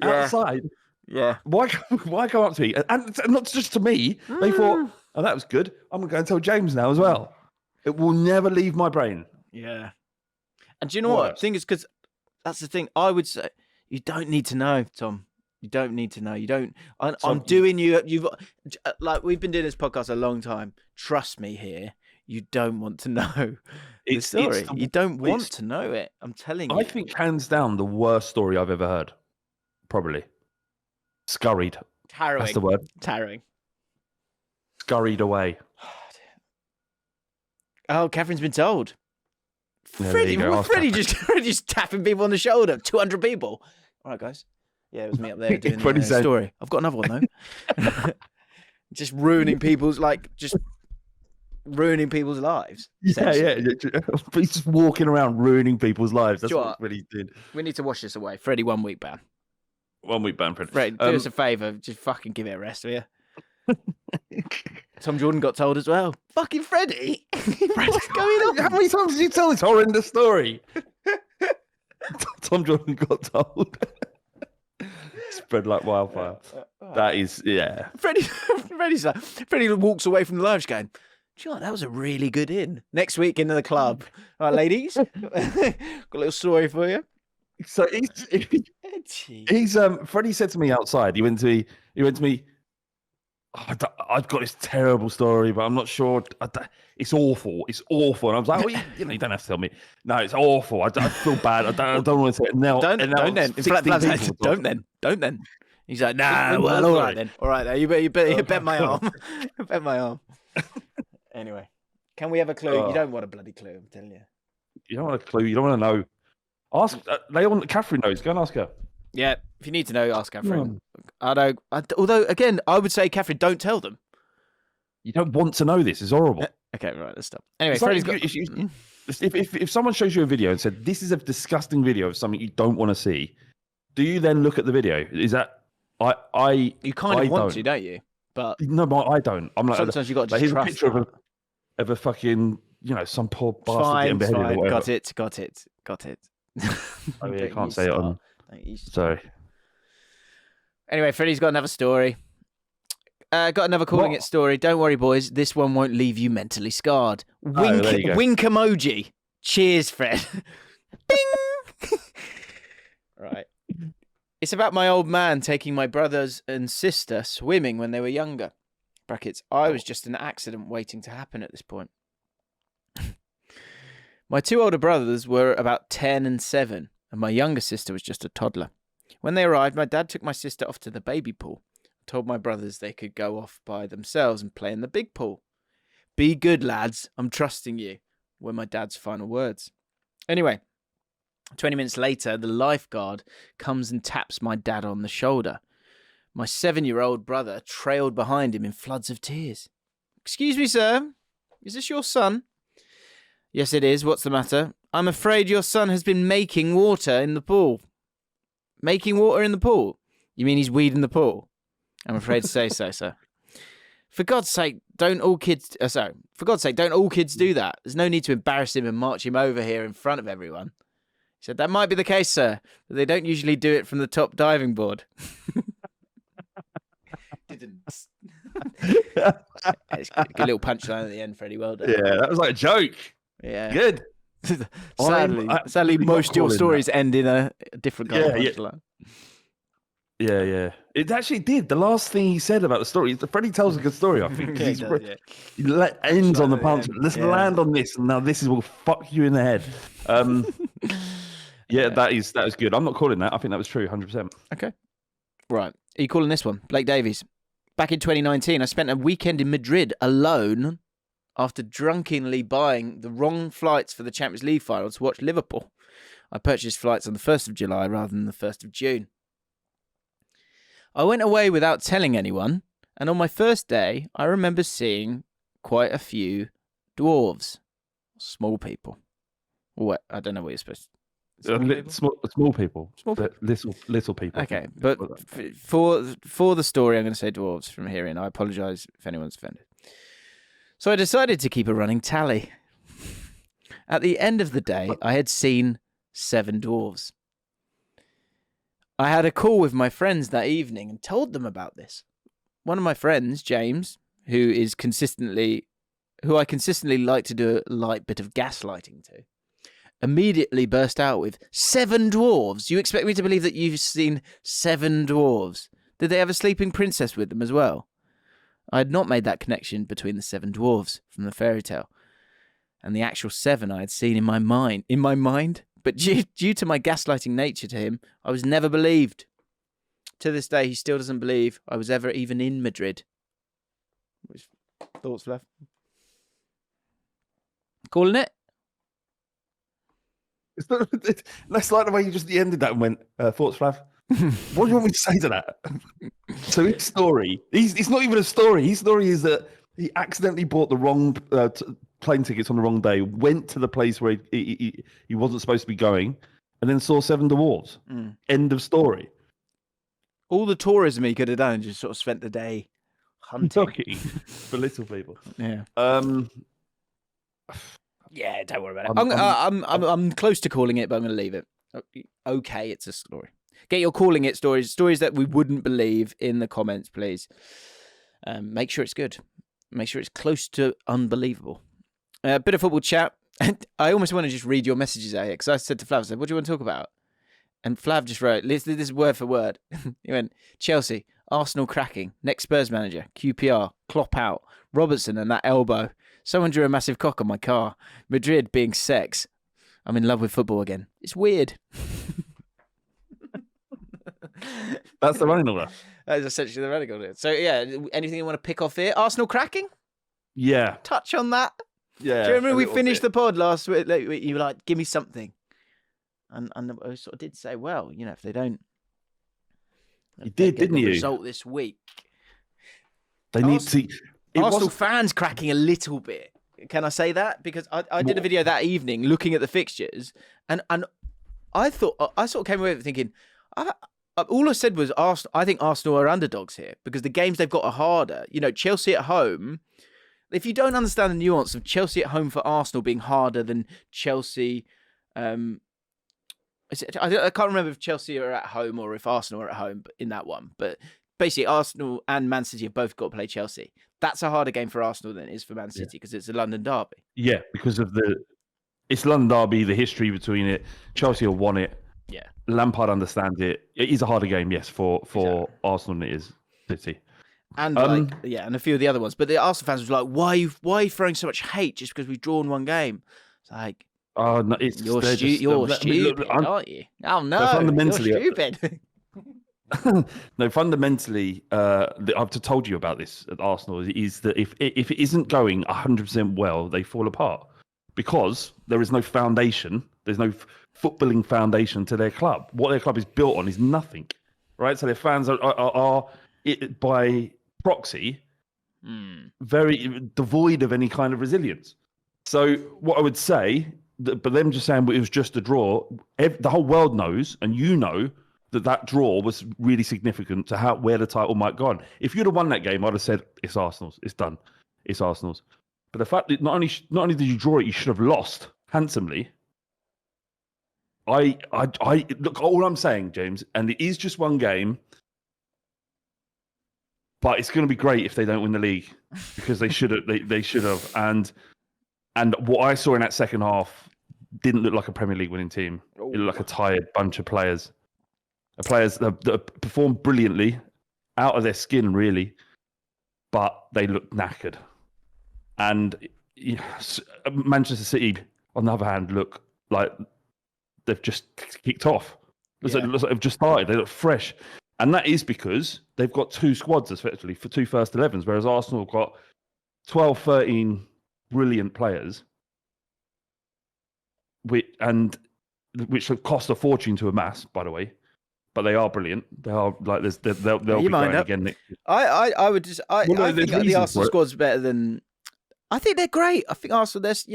outside? Yeah. Why come up to me? And not just to me. They thought, oh, that was good. I'm going to go and tell James now as well. It will never leave my brain. Yeah. And do you know what? The thing is, because that's the thing. I would say you don't need to know, Tom. You don't need to know. You don't. I'm doing you. You've like we've been doing this podcast a long time. Trust me here. You don't want to know the story. You don't want to know it. I'm telling you. I think hands down the worst story I've ever heard. Probably. Scurried. Harrowing. That's the word. Harrowing. Scurried away. Oh, Catherine's been told. Yeah, Freddie just tapping people on the shoulder. 200 people. All right, guys. Yeah, it was me up there doing the story. I've got another one though. Just ruining people's lives. Yeah. He's just walking around ruining people's lives. That's what Freddie did. We need to wash this away. Freddie, 1 week ban. 1 week ban, Freddie. Freddie, do us a favour. Just fucking give it a rest, will you? Tom Jordan got told as well. Fucking Freddie. What's going on? How many times did you tell this horrendous story? Tom Jordan got told. Spread like wildfire. That is, yeah. Freddie walks away from the live going, do you know what? That was a really good in. Next week into the club. All right, ladies. Got a little story for you. So he's Freddie said to me outside, he went to me, I've got this terrible story, but I'm not sure. It's awful. It's awful. And I was like, well, you don't have to tell me. No, it's awful. I feel bad. I don't want to say it. Don't then. He's like, nah, well, all right then. All right then. You bet my arm. Bet my arm. Anyway, can we have a clue? You don't want a bloody clue, I'm telling you. You don't want a clue. You don't want to know. Ask. Catherine knows. Go and ask her. Yeah, if you need to know, ask Catherine. I know. Although, again, I would say, Catherine, don't tell them. You don't want to know this. It's horrible. Okay, right, let's stop. Anyway, Freddie's got... If someone shows you a video and said, this is a disgusting video of something you don't want to see, do you then look at the video? Is that... You kind of want to, don't you? But no, I don't. I'm like... Sometimes you've got to just trust. Here's a picture of a fucking, some poor bastard getting beheaded or whatever. Got it. Oh, yeah, I can't say it on... Sorry. Anyway, Freddie's got another story. Got another calling it story. Don't worry, boys. This one won't leave you mentally scarred. Wink emoji. Cheers, Fred. Bing! Right. It's about my old man taking my brothers and sister swimming when they were younger. Brackets. I was just an accident waiting to happen at this point. My two older brothers were about 10 and 7, and my younger sister was just a toddler. When they arrived, my dad took my sister off to the baby pool. Told my brothers they could go off by themselves and play in the big pool. Be good, lads. I'm trusting you, were my dad's final words. Anyway, 20 minutes later, the lifeguard comes and taps my dad on the shoulder. My 7-year-old brother trailed behind him in floods of tears. Excuse me, sir. Is this your son? Yes, it is. What's the matter? I'm afraid your son has been making water in the pool. Making water in the pool? You mean he's weeding the pool? I'm afraid to say so, sir. For God's sake, don't all kids do that. There's no need to embarrass him and march him over here in front of everyone. He said, that might be the case, sir, but they don't usually do it from the top diving board. Didn't. It's a good little punchline at the end, Freddie. Well done. Yeah, that was like a joke. Yeah. Good. Sadly, most of your stories end in a different kind of punchline. Yeah. It actually did. The last thing he said about the story, Freddie tells a good story, I think. He ends on the punch. Let's land on this. Now this will fuck you in the head. That is good. I'm not calling that. I think that was true, 100%. Okay. Right. Are you calling this one? Blake Davies. Back in 2019, I spent a weekend in Madrid alone after drunkenly buying the wrong flights for the Champions League final to watch Liverpool. I purchased flights on the 1st of July rather than the 1st of June. I went away without telling anyone, and on my first day, I remember seeing quite a few dwarves. Small people. What? I don't know what you're supposed to... Small people. Little people. Okay, but for the story, I'm going to say dwarves from here in. I apologise if anyone's offended. So I decided to keep a running tally. At the end of the day, I had seen 7 dwarves. I had a call with my friends that evening and told them about this. One of my friends, James, who is consistently who I consistently like to do a light bit of gaslighting to, immediately burst out with 7 dwarves. You expect me to believe that you've seen 7 dwarves? Did they have a sleeping princess with them as well? I had not made that connection between the 7 dwarves from the fairy tale and the actual 7 I had seen in my mind. But due to my gaslighting nature to him, I was never believed. To this day, he still doesn't believe I was ever even in Madrid. Which thoughts, Flav? Calling it? That's like the way you just ended that and went, thoughts, Flav? What do you want me to say to that? So his story, it's not even a story. His story is that he accidentally bought the wrong plane tickets on the wrong day, went to the place where he wasn't supposed to be going, and then saw 7 dwarves. End of story. All the tourism he could have done and just sort of spent the day hunting for little people. Yeah. Yeah, don't worry about it. I'm close to calling it, but I'm going to leave it. Okay, it's a story. Get your calling it stories that we wouldn't believe in the comments, please. Make sure it's good. Make sure it's close to unbelievable. A bit of football chat. I almost want to just read your messages out here because I said to Flav, I said, what do you want to talk about? And Flav just wrote, this is word for word. He went, Chelsea, Arsenal cracking, next Spurs manager, QPR, Klopp out, Robertson and that elbow. Someone drew a massive cock on my car. Madrid being sex. I'm in love with football again. It's weird. That's the running order. That is essentially the running order. So, yeah, anything you want to pick off here? Arsenal cracking? Yeah. Touch on that? Yeah. Do you remember we finished the pod last week? You were like, give me something. And I sort of did say, well, you know, if they don't... You did, didn't you? Result this week. They need to... Arsenal fans cracking a little bit. Can I say that? Because I did a video that evening looking at the fixtures, and I thought I sort of came away with thinking, all I said was I think Arsenal are underdogs here because the games they've got are harder. You know, Chelsea at home. If you don't understand the nuance of Chelsea at home for Arsenal being harder than Chelsea, I can't remember if Chelsea are at home or if Arsenal are at home in that one, but. Basically, Arsenal and Man City have both got to play Chelsea. That's a harder game for Arsenal than it is for Man City because it's a London derby. Yeah, because of it's London derby, the history between it. Chelsea will want it. Yeah, Lampard understands it. It is a harder game, yes, for Arsenal than it is City. And and a few of the other ones. But the Arsenal fans was like, "Why are you throwing so much hate just because we've drawn one game?" It's like, oh no, you're stupid, aren't you? Oh no, fundamentally, you're stupid. No, fundamentally, I've told you about this at Arsenal. Is that if it isn't going 100% well, they fall apart because there is no foundation. There's no footballing foundation to their club. What their club is built on is nothing, right? So their fans are by proxy very devoid of any kind of resilience. So what I would say, but them just saying it was just a draw, the whole world knows, and you know. That draw was really significant to where the title might go on. If you'd have won that game, I'd have said it's Arsenal's. It's done. It's Arsenal's. But the fact that not only did you draw it, you should have lost handsomely. I look. All I'm saying, James, and it is just one game, but it's going to be great if they don't win the league because they should have. They should have. And what I saw in that second half didn't look like a Premier League winning team. It looked like a tired bunch of players. Players that performed brilliantly, out of their skin, really, but they look knackered. And Manchester City, on the other hand, look like they've just kicked off. Looks like they've just started. They look fresh. And that is because they've got 2 squads, effectively, for 2 first 11s, whereas Arsenal have got 12, 13 brilliant players, which have cost a fortune to amass, by the way. But they are brilliant. They are like this. They'll be going again next year. I would just. I think the Arsenal squad's better than. I think they're great. I think Arsenal. There's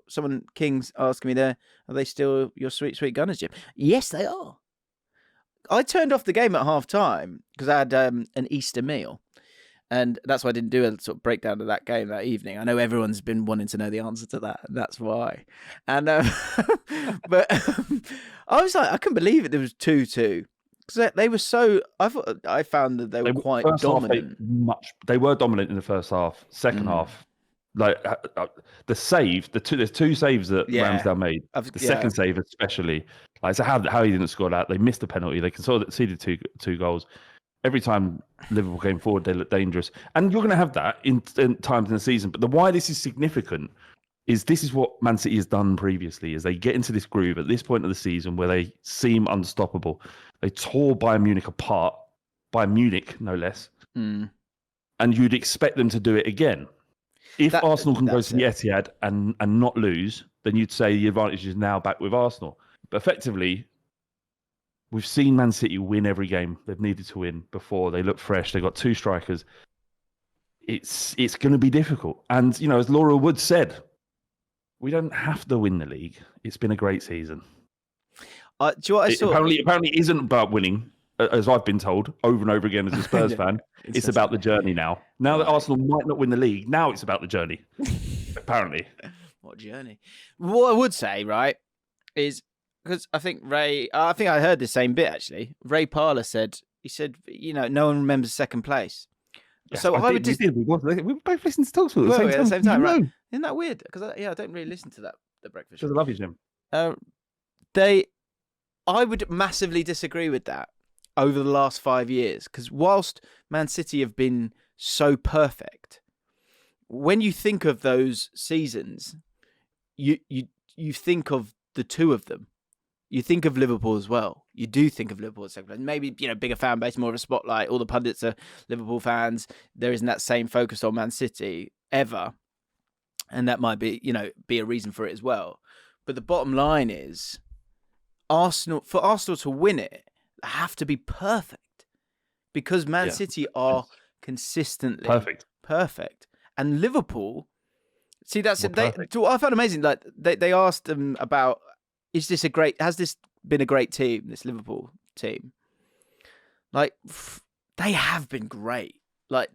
someone King's asking me there. Are they still your sweet Gunners, Jim? Yes, they are. I turned off the game at half time because I had an Easter meal, and that's why I didn't do a sort of breakdown of that game that evening. I know everyone's been wanting to know the answer to that, and that's why. And but I was like, I couldn't believe it. There was 2-2 because they were so. I found that they were quite dominant. They were dominant in the first half. Second half, Like the save, there's two saves that Yeah. Ramsdale made. The second save, especially, like so how he didn't score that. They missed the penalty. They conceded two goals. Every time Liverpool came forward, they looked dangerous. And you're going to have that in times in the season. But why this is significant is this is what Man City has done previously: is they get into this groove at this point of the season where they seem unstoppable. They tore Bayern Munich apart, Bayern Munich no less, and you'd expect them to do it again. If Arsenal can go to the Etihad and not lose, then you'd say the advantage is now back with Arsenal. But effectively, we've seen Man City win every game they've needed to win before. They look fresh. They've got two strikers. It's going to be difficult. And, you know, as Laura Wood said, we don't have to win the league. It's been a great season. Do you know what I saw? Apparently it isn't about winning, as I've been told over and over again as a Spurs fan. It's about the journey now. Now that Arsenal might not win the league, now it's about the journey. Apparently. What journey? What I would say, right, is because I think I heard the same bit actually. Ray Parlour said, you know, no one remembers second place. Yes, so I would just... we both listened to talks at the same time, right? Isn't that weird? Because I don't really listen to the breakfast show. I love you, Jim. I would massively disagree with that over the last 5 years, because whilst Man City have been so perfect, when you think of those seasons, you think of the two of them. You think of Liverpool as well. You do think of Liverpool as second place. Maybe, you know, bigger fan base, more of a spotlight. All the pundits are Liverpool fans. There isn't that same focus on Man City ever. And that might be, you know, be a reason for it as well. But the bottom line is, for Arsenal to win it, they have to be perfect. Because Man City are consistently perfect. And Liverpool, see, that's it. I found amazing. Like they asked them about, has this been a great team, this Liverpool team? Like, they have been great. Like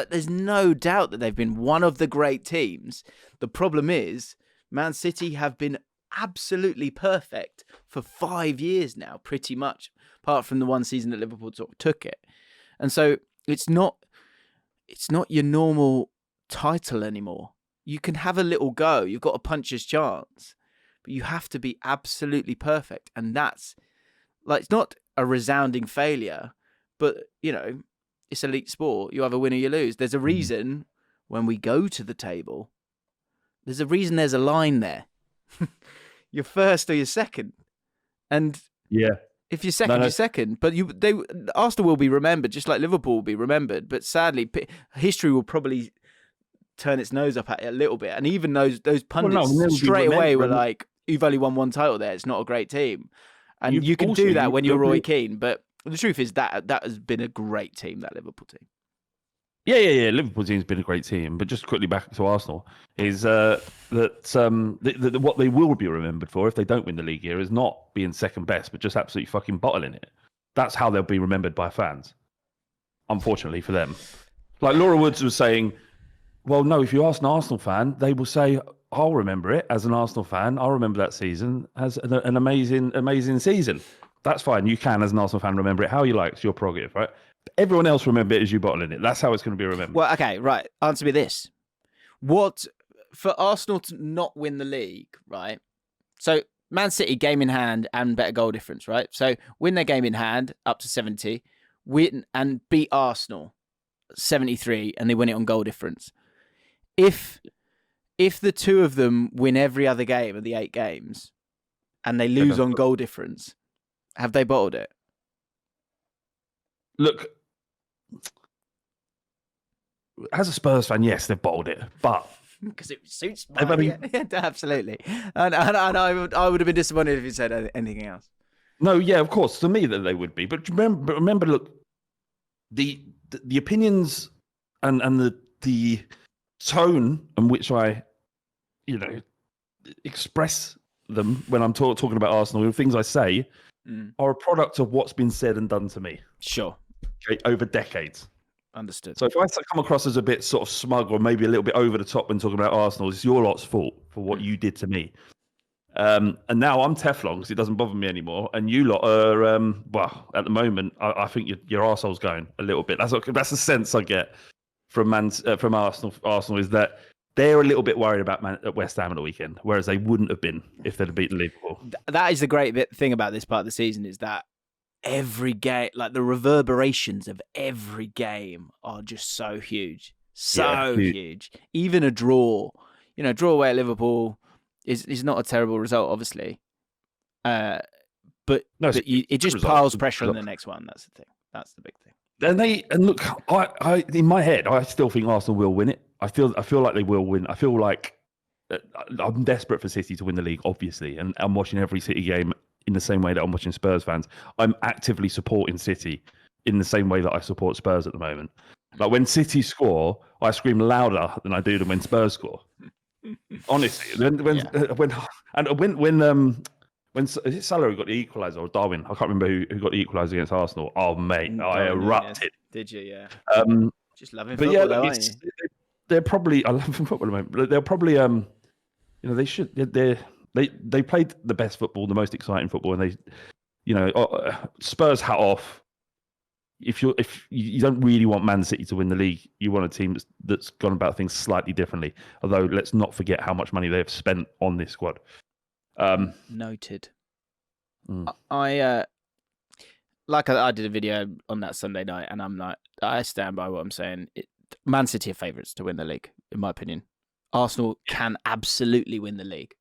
there's no doubt that they've been one of the great teams. The problem is, Man City have been absolutely perfect for 5 years now, pretty much, apart from the one season that Liverpool took it. And so it's not your normal title anymore. You can have a little go. You've got a puncher's chance. But you have to be absolutely perfect. And that's, like, it's not a resounding failure, but, you know, it's elite sport. You either win or you lose. There's a reason when we go to the table, there's a reason there's a line there. You're first or you're second. And if you're second, you're second. But Arsenal will be remembered, just like Liverpool will be remembered. But sadly, history will probably turn its nose up at it a little bit. And even those pundits straight away were like, you've only won one title there. It's not a great team. And you can do that when you're Roy Keane. But the truth is that has been a great team, that Liverpool team. Yeah. Liverpool team's been a great team. But just quickly back to Arsenal, is that what they will be remembered for if they don't win the league here is not being second best, but just absolutely fucking bottling it. That's how they'll be remembered by fans. Unfortunately for them. Like Laura Woods was saying, well, no, if you ask an Arsenal fan, they will say, I'll remember it as an Arsenal fan. I'll remember that season as an amazing season. That's fine. You can, as an Arsenal fan, remember it how you like. It's your prerogative, right? But everyone else remember it as you bottling it. That's how it's going to be remembered. Well, okay, right. Answer me this. What, for Arsenal to not win the league, right? So Man City, game in hand and better goal difference, right? So win their game in hand up to 70, win and beat Arsenal 73, and they win it on goal difference. If the two of them win every other game of the 8 games and they lose on goal difference, have they bottled it? Look, as a Spurs fan, yes, they've bottled it, but because it suits me. Yeah, absolutely. And I would have been disappointed if you said anything else. No, yeah, of course, to me that they would be. But remember, look, the opinions and the tone in which I, you know, express them when I'm talking about Arsenal, the things I say are a product of what's been said and done to me. Sure. Okay, over decades. Understood. So if I come across as a bit sort of smug or maybe a little bit over the top when talking about Arsenal, it's your lot's fault for what you did to me. And now I'm Teflon because it doesn't bother me anymore. And you lot are, well, at the moment, I think your arsehole's going a little bit. That's the sense I get from Arsenal is that they're a little bit worried about at West Ham at the weekend, whereas they wouldn't have been if they'd have beaten Liverpool. That is the great thing about this part of the season, is that every game, like the reverberations of every game are just so huge. So huge. Even a draw, a draw away at Liverpool is not a terrible result, obviously. But it just piles pressure on the next one. That's the thing. That's the big thing. And look, I in my head, I still think Arsenal will win it. I feel like they will win. I feel like I'm desperate for City to win the league, obviously, and I'm watching every City game in the same way that I'm watching Spurs fans. I'm actively supporting City in the same way that I support Spurs at the moment. Like when City score, I scream louder than I do when Spurs score. Honestly, when is it Salah who got the equaliser or Darwin? I can't remember who got the equaliser against Arsenal. Oh mate, I erupted. Did you? Yeah. Just loving football, but yeah, aren't you? They're probably. I love football at the moment. But they're probably. They should. They played the best football, the most exciting football, and they, Spurs hat off. If you don't really want Man City to win the league, you want a team that's gone about things slightly differently. Although let's not forget how much money they've spent on this squad. Noted. I did a video on that Sunday night, and I'm like, I stand by what I'm saying. Man City are favourites to win the league, in my opinion. Arsenal can absolutely win the league,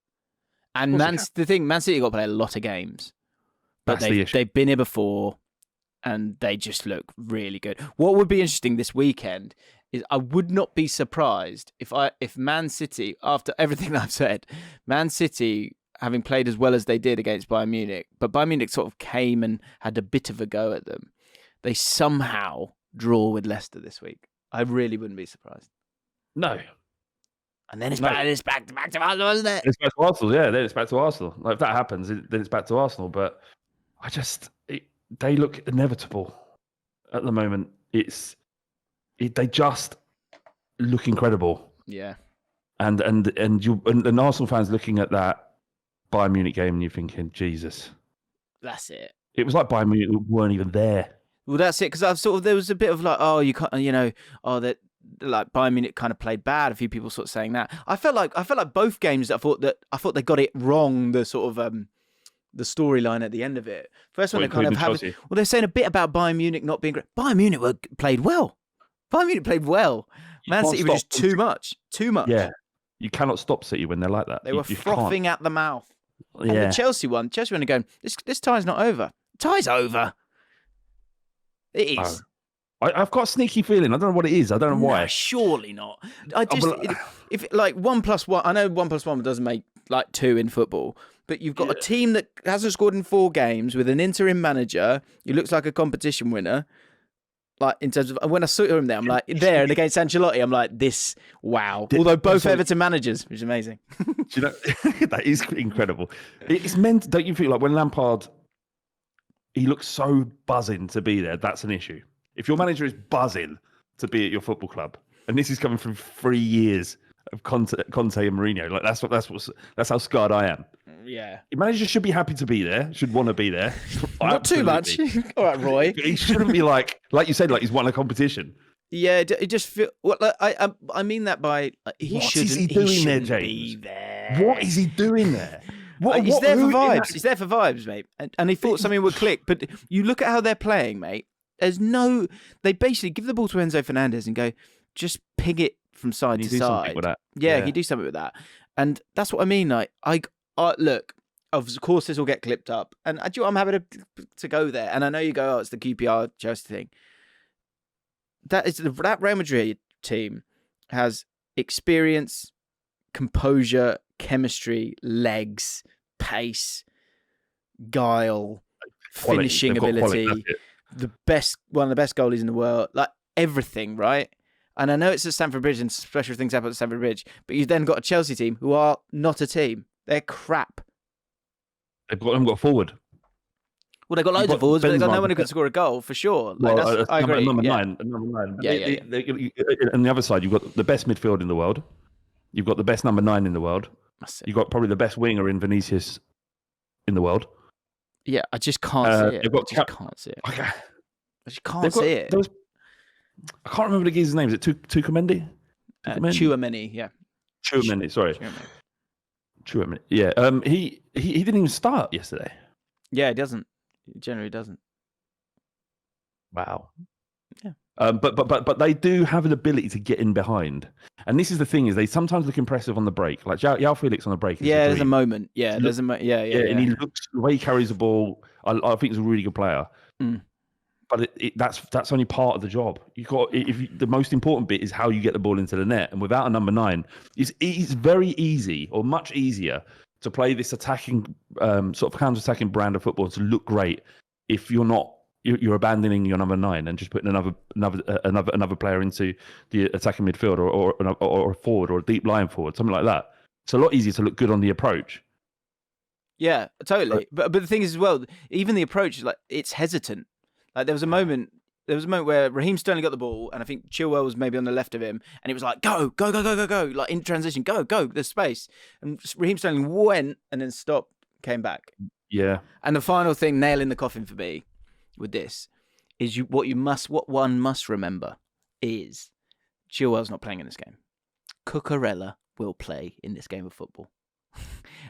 and Man City got to play a lot of games, but they've been here before, and they just look really good. What would be interesting this weekend is I would not be surprised if Man City, after everything I've said, Man City, having played as well as they did against Bayern Munich, but Bayern Munich sort of came and had a bit of a go at them, they somehow draw with Leicester this week. I really wouldn't be surprised. No. And then it's back to Arsenal, isn't it? It's back to Arsenal, yeah. Then it's back to Arsenal. Like, if that happens, then it's back to Arsenal. But they look inevitable at the moment. They just look incredible. Yeah. And Arsenal fans looking at that Bayern Munich game and you're thinking, Jesus. That's it. It was like Bayern Munich weren't even there. Well, that's it, because there was a bit of like, you can't, that like Bayern Munich kind of played bad. A few people sort of saying that. I felt like both games I thought they got it wrong. The sort of the storyline at the end of it. First one, they kind of have. Well, they're saying a bit about Bayern Munich not being great. Bayern Munich played well. Bayern Munich played well. Man City was just too much. Yeah, you cannot stop City when they're like that. They were frothing at the mouth. And the Chelsea one are going, this tie's not over. Tie's over. It is. I've got a sneaky feeling. I don't know what it is. I don't know why. Surely not. If like 1 + 1, I know 1 + 1 doesn't make like 2 in football, but you've got a team that hasn't scored in 4 games with an interim manager who looks like a competition winner. Like in terms of when I saw him there, I'm like there, and against Ancelotti, I'm like this. Wow. Although both Everton managers, which is amazing. Do you know that is incredible? It's meant. Don't you feel like when Lampard, he looks so buzzing to be there? That's an issue. If your manager is buzzing to be at your football club, and this is coming from 3 years of Conte and Mourinho, like that's how scarred I am. Yeah, your manager should be happy to be there, should want to be there. Not too much. All right, Roy. He shouldn't be like you said, like he's won a competition. Yeah, it just feel. Well, I mean that by he shouldn't. What is he doing there, James? Be there. What is he doing there? He's there for vibes. He's there for vibes, mate. And he thought something would click. But you look at how they're playing, mate. They basically give the ball to Enzo Fernandez and go, just pig it from side to side. Yeah, you do something with that. And that's what I mean. Like, look, of course this will get clipped up. And I'm happy to go there. And I know you go, it's the QPR Chelsea thing. That Real Madrid team has experience, composure, chemistry, legs, pace, guile, finishing ability. One of the best goalies in the world, like everything, right? And I know it's at Stamford Bridge and special things happen at Stamford Bridge, but you've then got a Chelsea team who are not a team. They're crap. They've got a forward. Well, they've got loads of forwards, but they've got no one who can score a goal for sure. I agree. Number nine. Yeah. On the other side, you've got the best midfield in the world. You've got the best number 9 in the world. You've got probably the best winger in Vinicius in the world. Yeah, I just can't see it. I can't see it. Okay. I just can't see it. I can't remember the geezer's name. Is it Tukumendi? Chouameni, yeah. Chouameni, sorry. Chouameni. Yeah. He didn't even start yesterday. Yeah, he doesn't. He generally doesn't. Wow. Yeah. But they do have an ability to get in behind, and this is the thing: is they sometimes look impressive on the break, like João Felix on the break. Yeah, there's a moment. Yeah, there's a yeah, and he looks the way he carries the ball. I think he's a really good player. But that's only part of the job. The most important bit is how you get the ball into the net, and without a number 9, it's very easy or much easier to play this attacking sort of counter-attacking brand of football to look great if you're abandoning your number 9 and just putting another player into the attacking midfield or a forward or a deep line forward, something like that. It's a lot easier to look good on the approach. Yeah, totally. But the thing is as well, even the approach, like it's hesitant. Like there was a moment where Raheem Sterling got the ball, and I think Chilwell was maybe on the left of him, and it was like go, like in transition, go, there's space, and Raheem Sterling went and then stopped, came back. Yeah. And the final thing, nail in the coffin for me, with this, is what one must remember is Chilwell's not playing in this game. Cucurella will play in this game of football.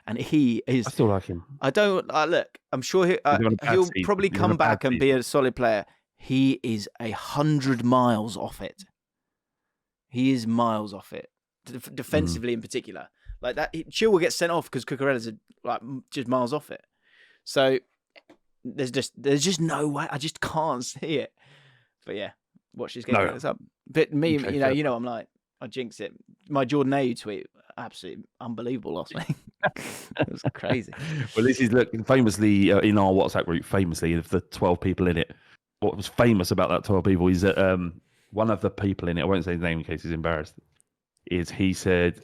And he is. I still like him. Look, I'm sure he'll probably come back and be a solid player. He is 100 miles off it. He is miles off it, defensively in particular. Like that, Chilwell gets sent off because Cucurella's like just miles off it. So there's just no way. I just can't see it. But yeah, watch this game. No. It's up. But me, you know, I'm like, I jinx it. My Jordan Ayew tweet, absolutely unbelievable last week. It was crazy. Well, this is famously in our WhatsApp group. Famously, of the 12 people in it, what was famous about that 12 people is that one of the people in it, I won't say his name in case he's embarrassed, is he said,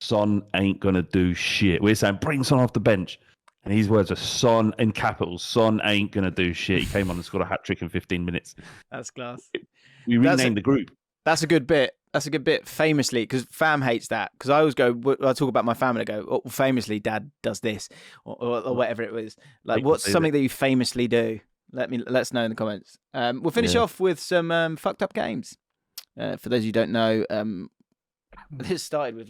"Son ain't gonna do shit." We're saying, "Bring Son off the bench," and his words are "Son" in capitals. "Son ain't gonna do shit." He came on and scored a hat trick in 15 minutes. That's class. We renamed the group. That's a good bit. That's a good bit. Famously, because fam hates that. Because I always go, I talk about my family. I go, oh, famously, Dad does this, or whatever it was. Like, what's something that you famously do? Let's know in the comments. We'll finish off with some fucked up games. For those who don't know, this started with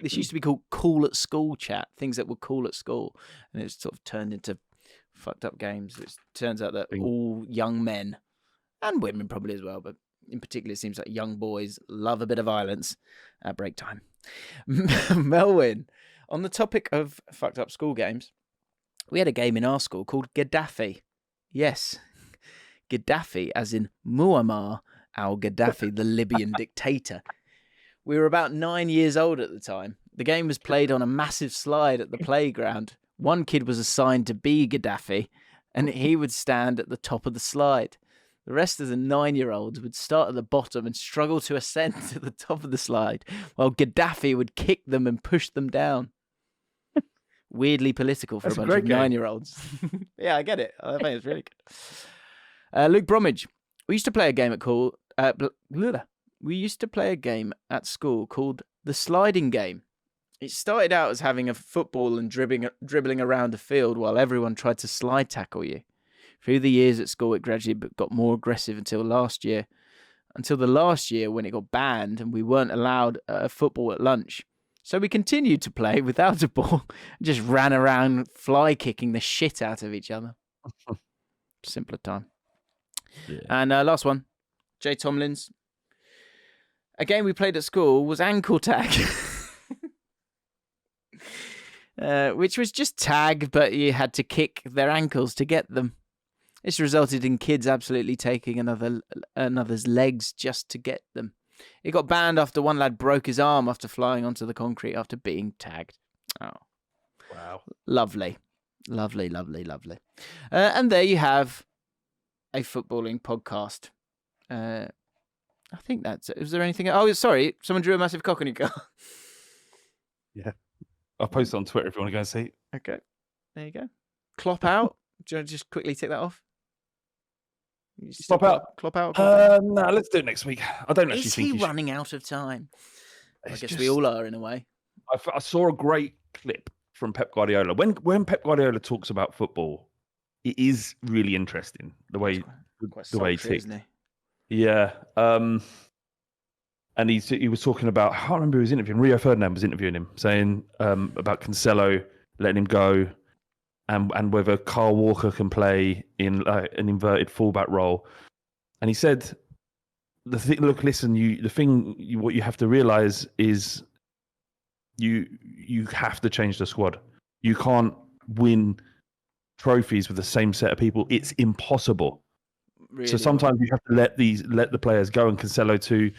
this used to be called cool at school chat, things that were cool at school, and it's sort of turned into fucked up games. It turns out that all young men and women probably as well, but in particular, it seems like young boys love a bit of violence at break time. Melwyn, on the topic of fucked up school games, we had a game in our school called Gaddafi. Yes, Gaddafi, as in Muammar al-Gaddafi, the Libyan dictator. We were about 9 years old at the time. The game was played on a massive slide at the playground. One kid was assigned to be Gaddafi, and he would stand at the top of the slide. The rest of the 9-year-olds would start at the bottom and struggle to ascend to the top of the slide, while Gaddafi would kick them and push them down. Weirdly political for a bunch of 9-year-olds. Yeah, I get it. I think it's really good. Luke Bromwich. We used to play a game at school called the sliding game. It started out as having a football and dribbling around the field while everyone tried to slide tackle you. Through the years at school, it gradually got more aggressive until the last year when it got banned and we weren't allowed football at lunch. So we continued to play without a ball and just ran around fly kicking the shit out of each other. Simpler time. Yeah. And last one, Jay Tomlins. A game we played at school was ankle tag. Which was just tag, but you had to kick their ankles to get them. This resulted in kids absolutely taking another's legs just to get them. It got banned after one lad broke his arm after flying onto the concrete after being tagged. Oh, wow. Lovely. Lovely, lovely, lovely. And there you have a footballing podcast. I think that's it. Was there anything else? Oh, sorry. Someone drew a massive cock on your car. Yeah. I'll post it on Twitter if you want to go and see. Okay. There you go. Klopp out. Do you want to just quickly take that off? Klopp out. Klopp out. No, let's do it next week. I don't actually think he's running out of time. I guess we all are in a way. I saw a great clip from Pep Guardiola. When Pep Guardiola talks about football, it is really interesting the way he thinks. Isn't he? Yeah. and he was talking about, I can't remember who was interviewing, Rio Ferdinand was interviewing him, saying about Cancelo letting him go, and whether Kyle Walker can play in an inverted fullback role. And he said, what you have to realize is you have to change the squad. You can't win trophies with the same set of people. It's impossible. Really? So sometimes you have to let the players go, and Cancelo to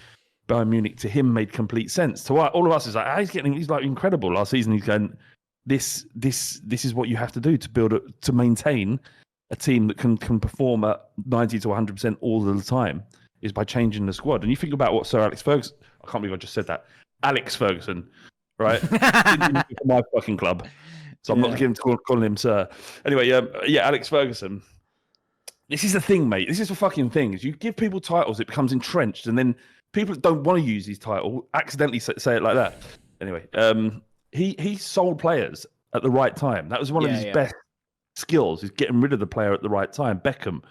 Bayern Munich to him made complete sense. To all of us, is like he's like incredible. Last season he's going, this is what you have to do to maintain a team that can perform at 90 to 100% all of the time, is by changing the squad. And you think about what Sir Alex Ferguson, I can't believe I just said that, Alex Ferguson, right? My fucking club. So I'm not calling him Sir. Anyway, Alex Ferguson. This is the thing, mate. This is the fucking thing. Is you give people titles, it becomes entrenched, and then people that don't want to use his title accidentally say it like that. Anyway, he sold players at the right time. That was one of his best skills, is getting rid of the player at the right time. Beckham,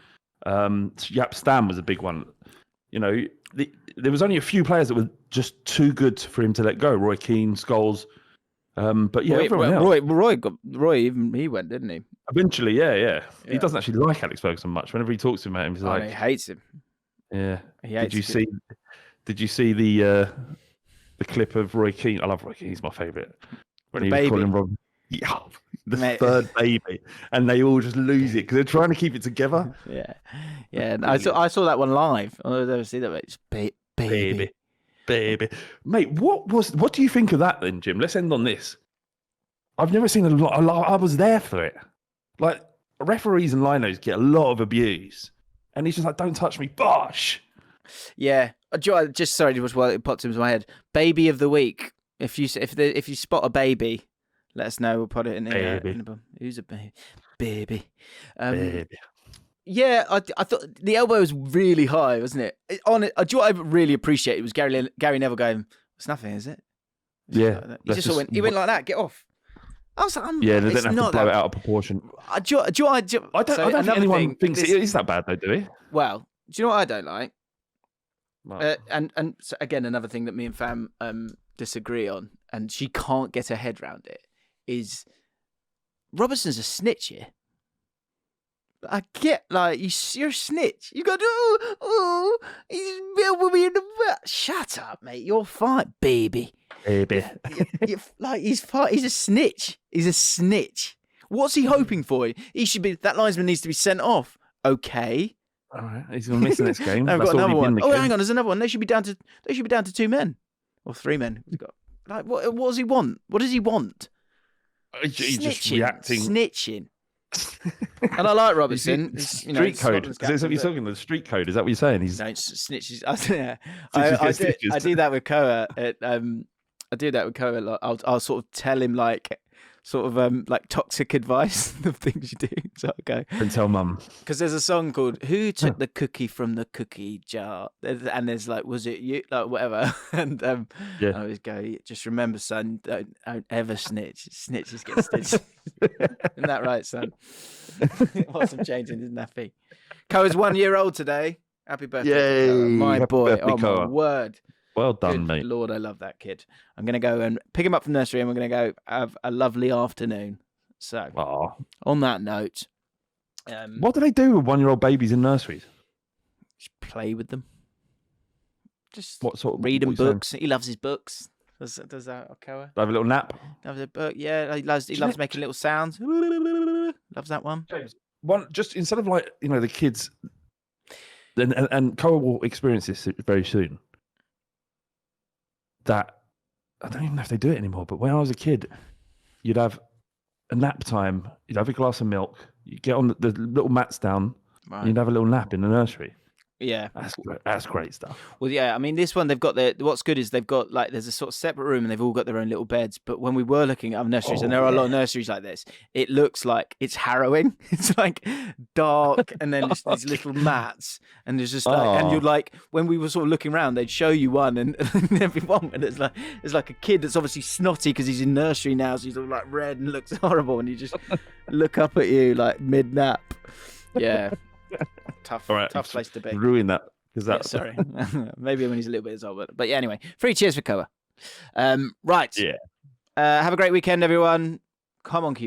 Jaap Stam was a big one. You know, there was only a few players that were just too good for him to let go. Roy Keane, Scholes. But yeah, Roy even he went, didn't he? Eventually, yeah. He doesn't actually like Alex Ferguson much. Whenever he talks to him, he's like, he hates him. Yeah. Did you see the clip of Roy Keane? I love Roy Keane. He's my favourite. When he was calling Rob, third baby, and they all just lose it because they're trying to keep it together. Yeah. And I saw that one live. I never see that. It's baby. Mate, what do you think of that then, Jim? Let's end on this. I've never seen a lot. I was there for it. Like, referees and linos get a lot of abuse, and he's just like, "Don't touch me, bosh." Yeah, just sorry, it popped into my head. Baby of the week. If you spot a baby, let us know. We'll put it in the who's a baby? Baby. Yeah, I thought the elbow was really high, wasn't it? Do you know what I really appreciated? It was Gary Neville going, "It's nothing, is it?" Yeah. He went like that. Get off. I was like, they don't have to blow it out of proportion. I don't think anyone thinks it is that bad, though, do we? Well, do you know what I don't like? And so again, another thing that me and Fam disagree on, and she can't get her head around it, is Robertson's a snitch here. I get, like, you're a snitch. You go, he's me in the butt. Shut up, mate. You're fine, baby. You're he's fine. He's a snitch. He's a snitch. What's he hoping for? That linesman needs to be sent off. Okay. All right. He's going to miss the next game. I've got another one. Hang on. There's another one. They should be down to 2 men or 3 men. What does he want? What does he want? He's just reacting. Snitching. And I like Robertson. Street code. Is that what you're talking about? The street code. Is that what you're saying? He's snitches. I do that with Koa. I do that with Koa a lot. I'll sort of tell him like toxic advice of things you do. So I go and tell mum, because there's a song called "Who Took the Cookie from the Cookie Jar," and there's like, "Was it you?" Like whatever. And I always go, "Just remember, son, don't ever snitch. Snitches get stitched." Isn't that right, son? Awesome changing his nappy. Koa's 1 year old today. Happy birthday, Koa. My boy! Oh my word! Well done, mate. Lord, I love that kid. I'm going to go and pick him up from nursery, and we're going to go have a lovely afternoon. So, on that note, what do they do with 1-year-old babies in nurseries? Just play with them. Just what sort of read him books. He loves his books. Does that, Koa? Have a little nap. Loves a book. Yeah, he loves making little sounds. Loves that one. James, just instead of like the kids, and Koa will experience this very soon. That I don't even know if they do it anymore, but when I was a kid, you'd have a nap time, you'd have a glass of milk, you'd get on the little mats down, and you'd have a little nap in the nursery. Yeah, that's great stuff. Well, yeah, I mean, this one they've got what's good is they've got there's a sort of separate room and they've all got their own little beds. But when we were looking at nurseries, and there are a lot of nurseries like this, it looks like it's harrowing. It's like dark, and then just these little mats, and there's just and you're like, when we were sort of looking around, they'd show you one, and everyone, and it's like a kid that's obviously snotty because he's in nursery now, so he's all like red and looks horrible, and you just look up at you like mid nap. Yeah. Tough place to be. Ruin that Is that sorry? Maybe when he's a little bit older. But yeah, anyway, 3 cheers for Koa. Right. Yeah. Have a great weekend, everyone. Come on, QP.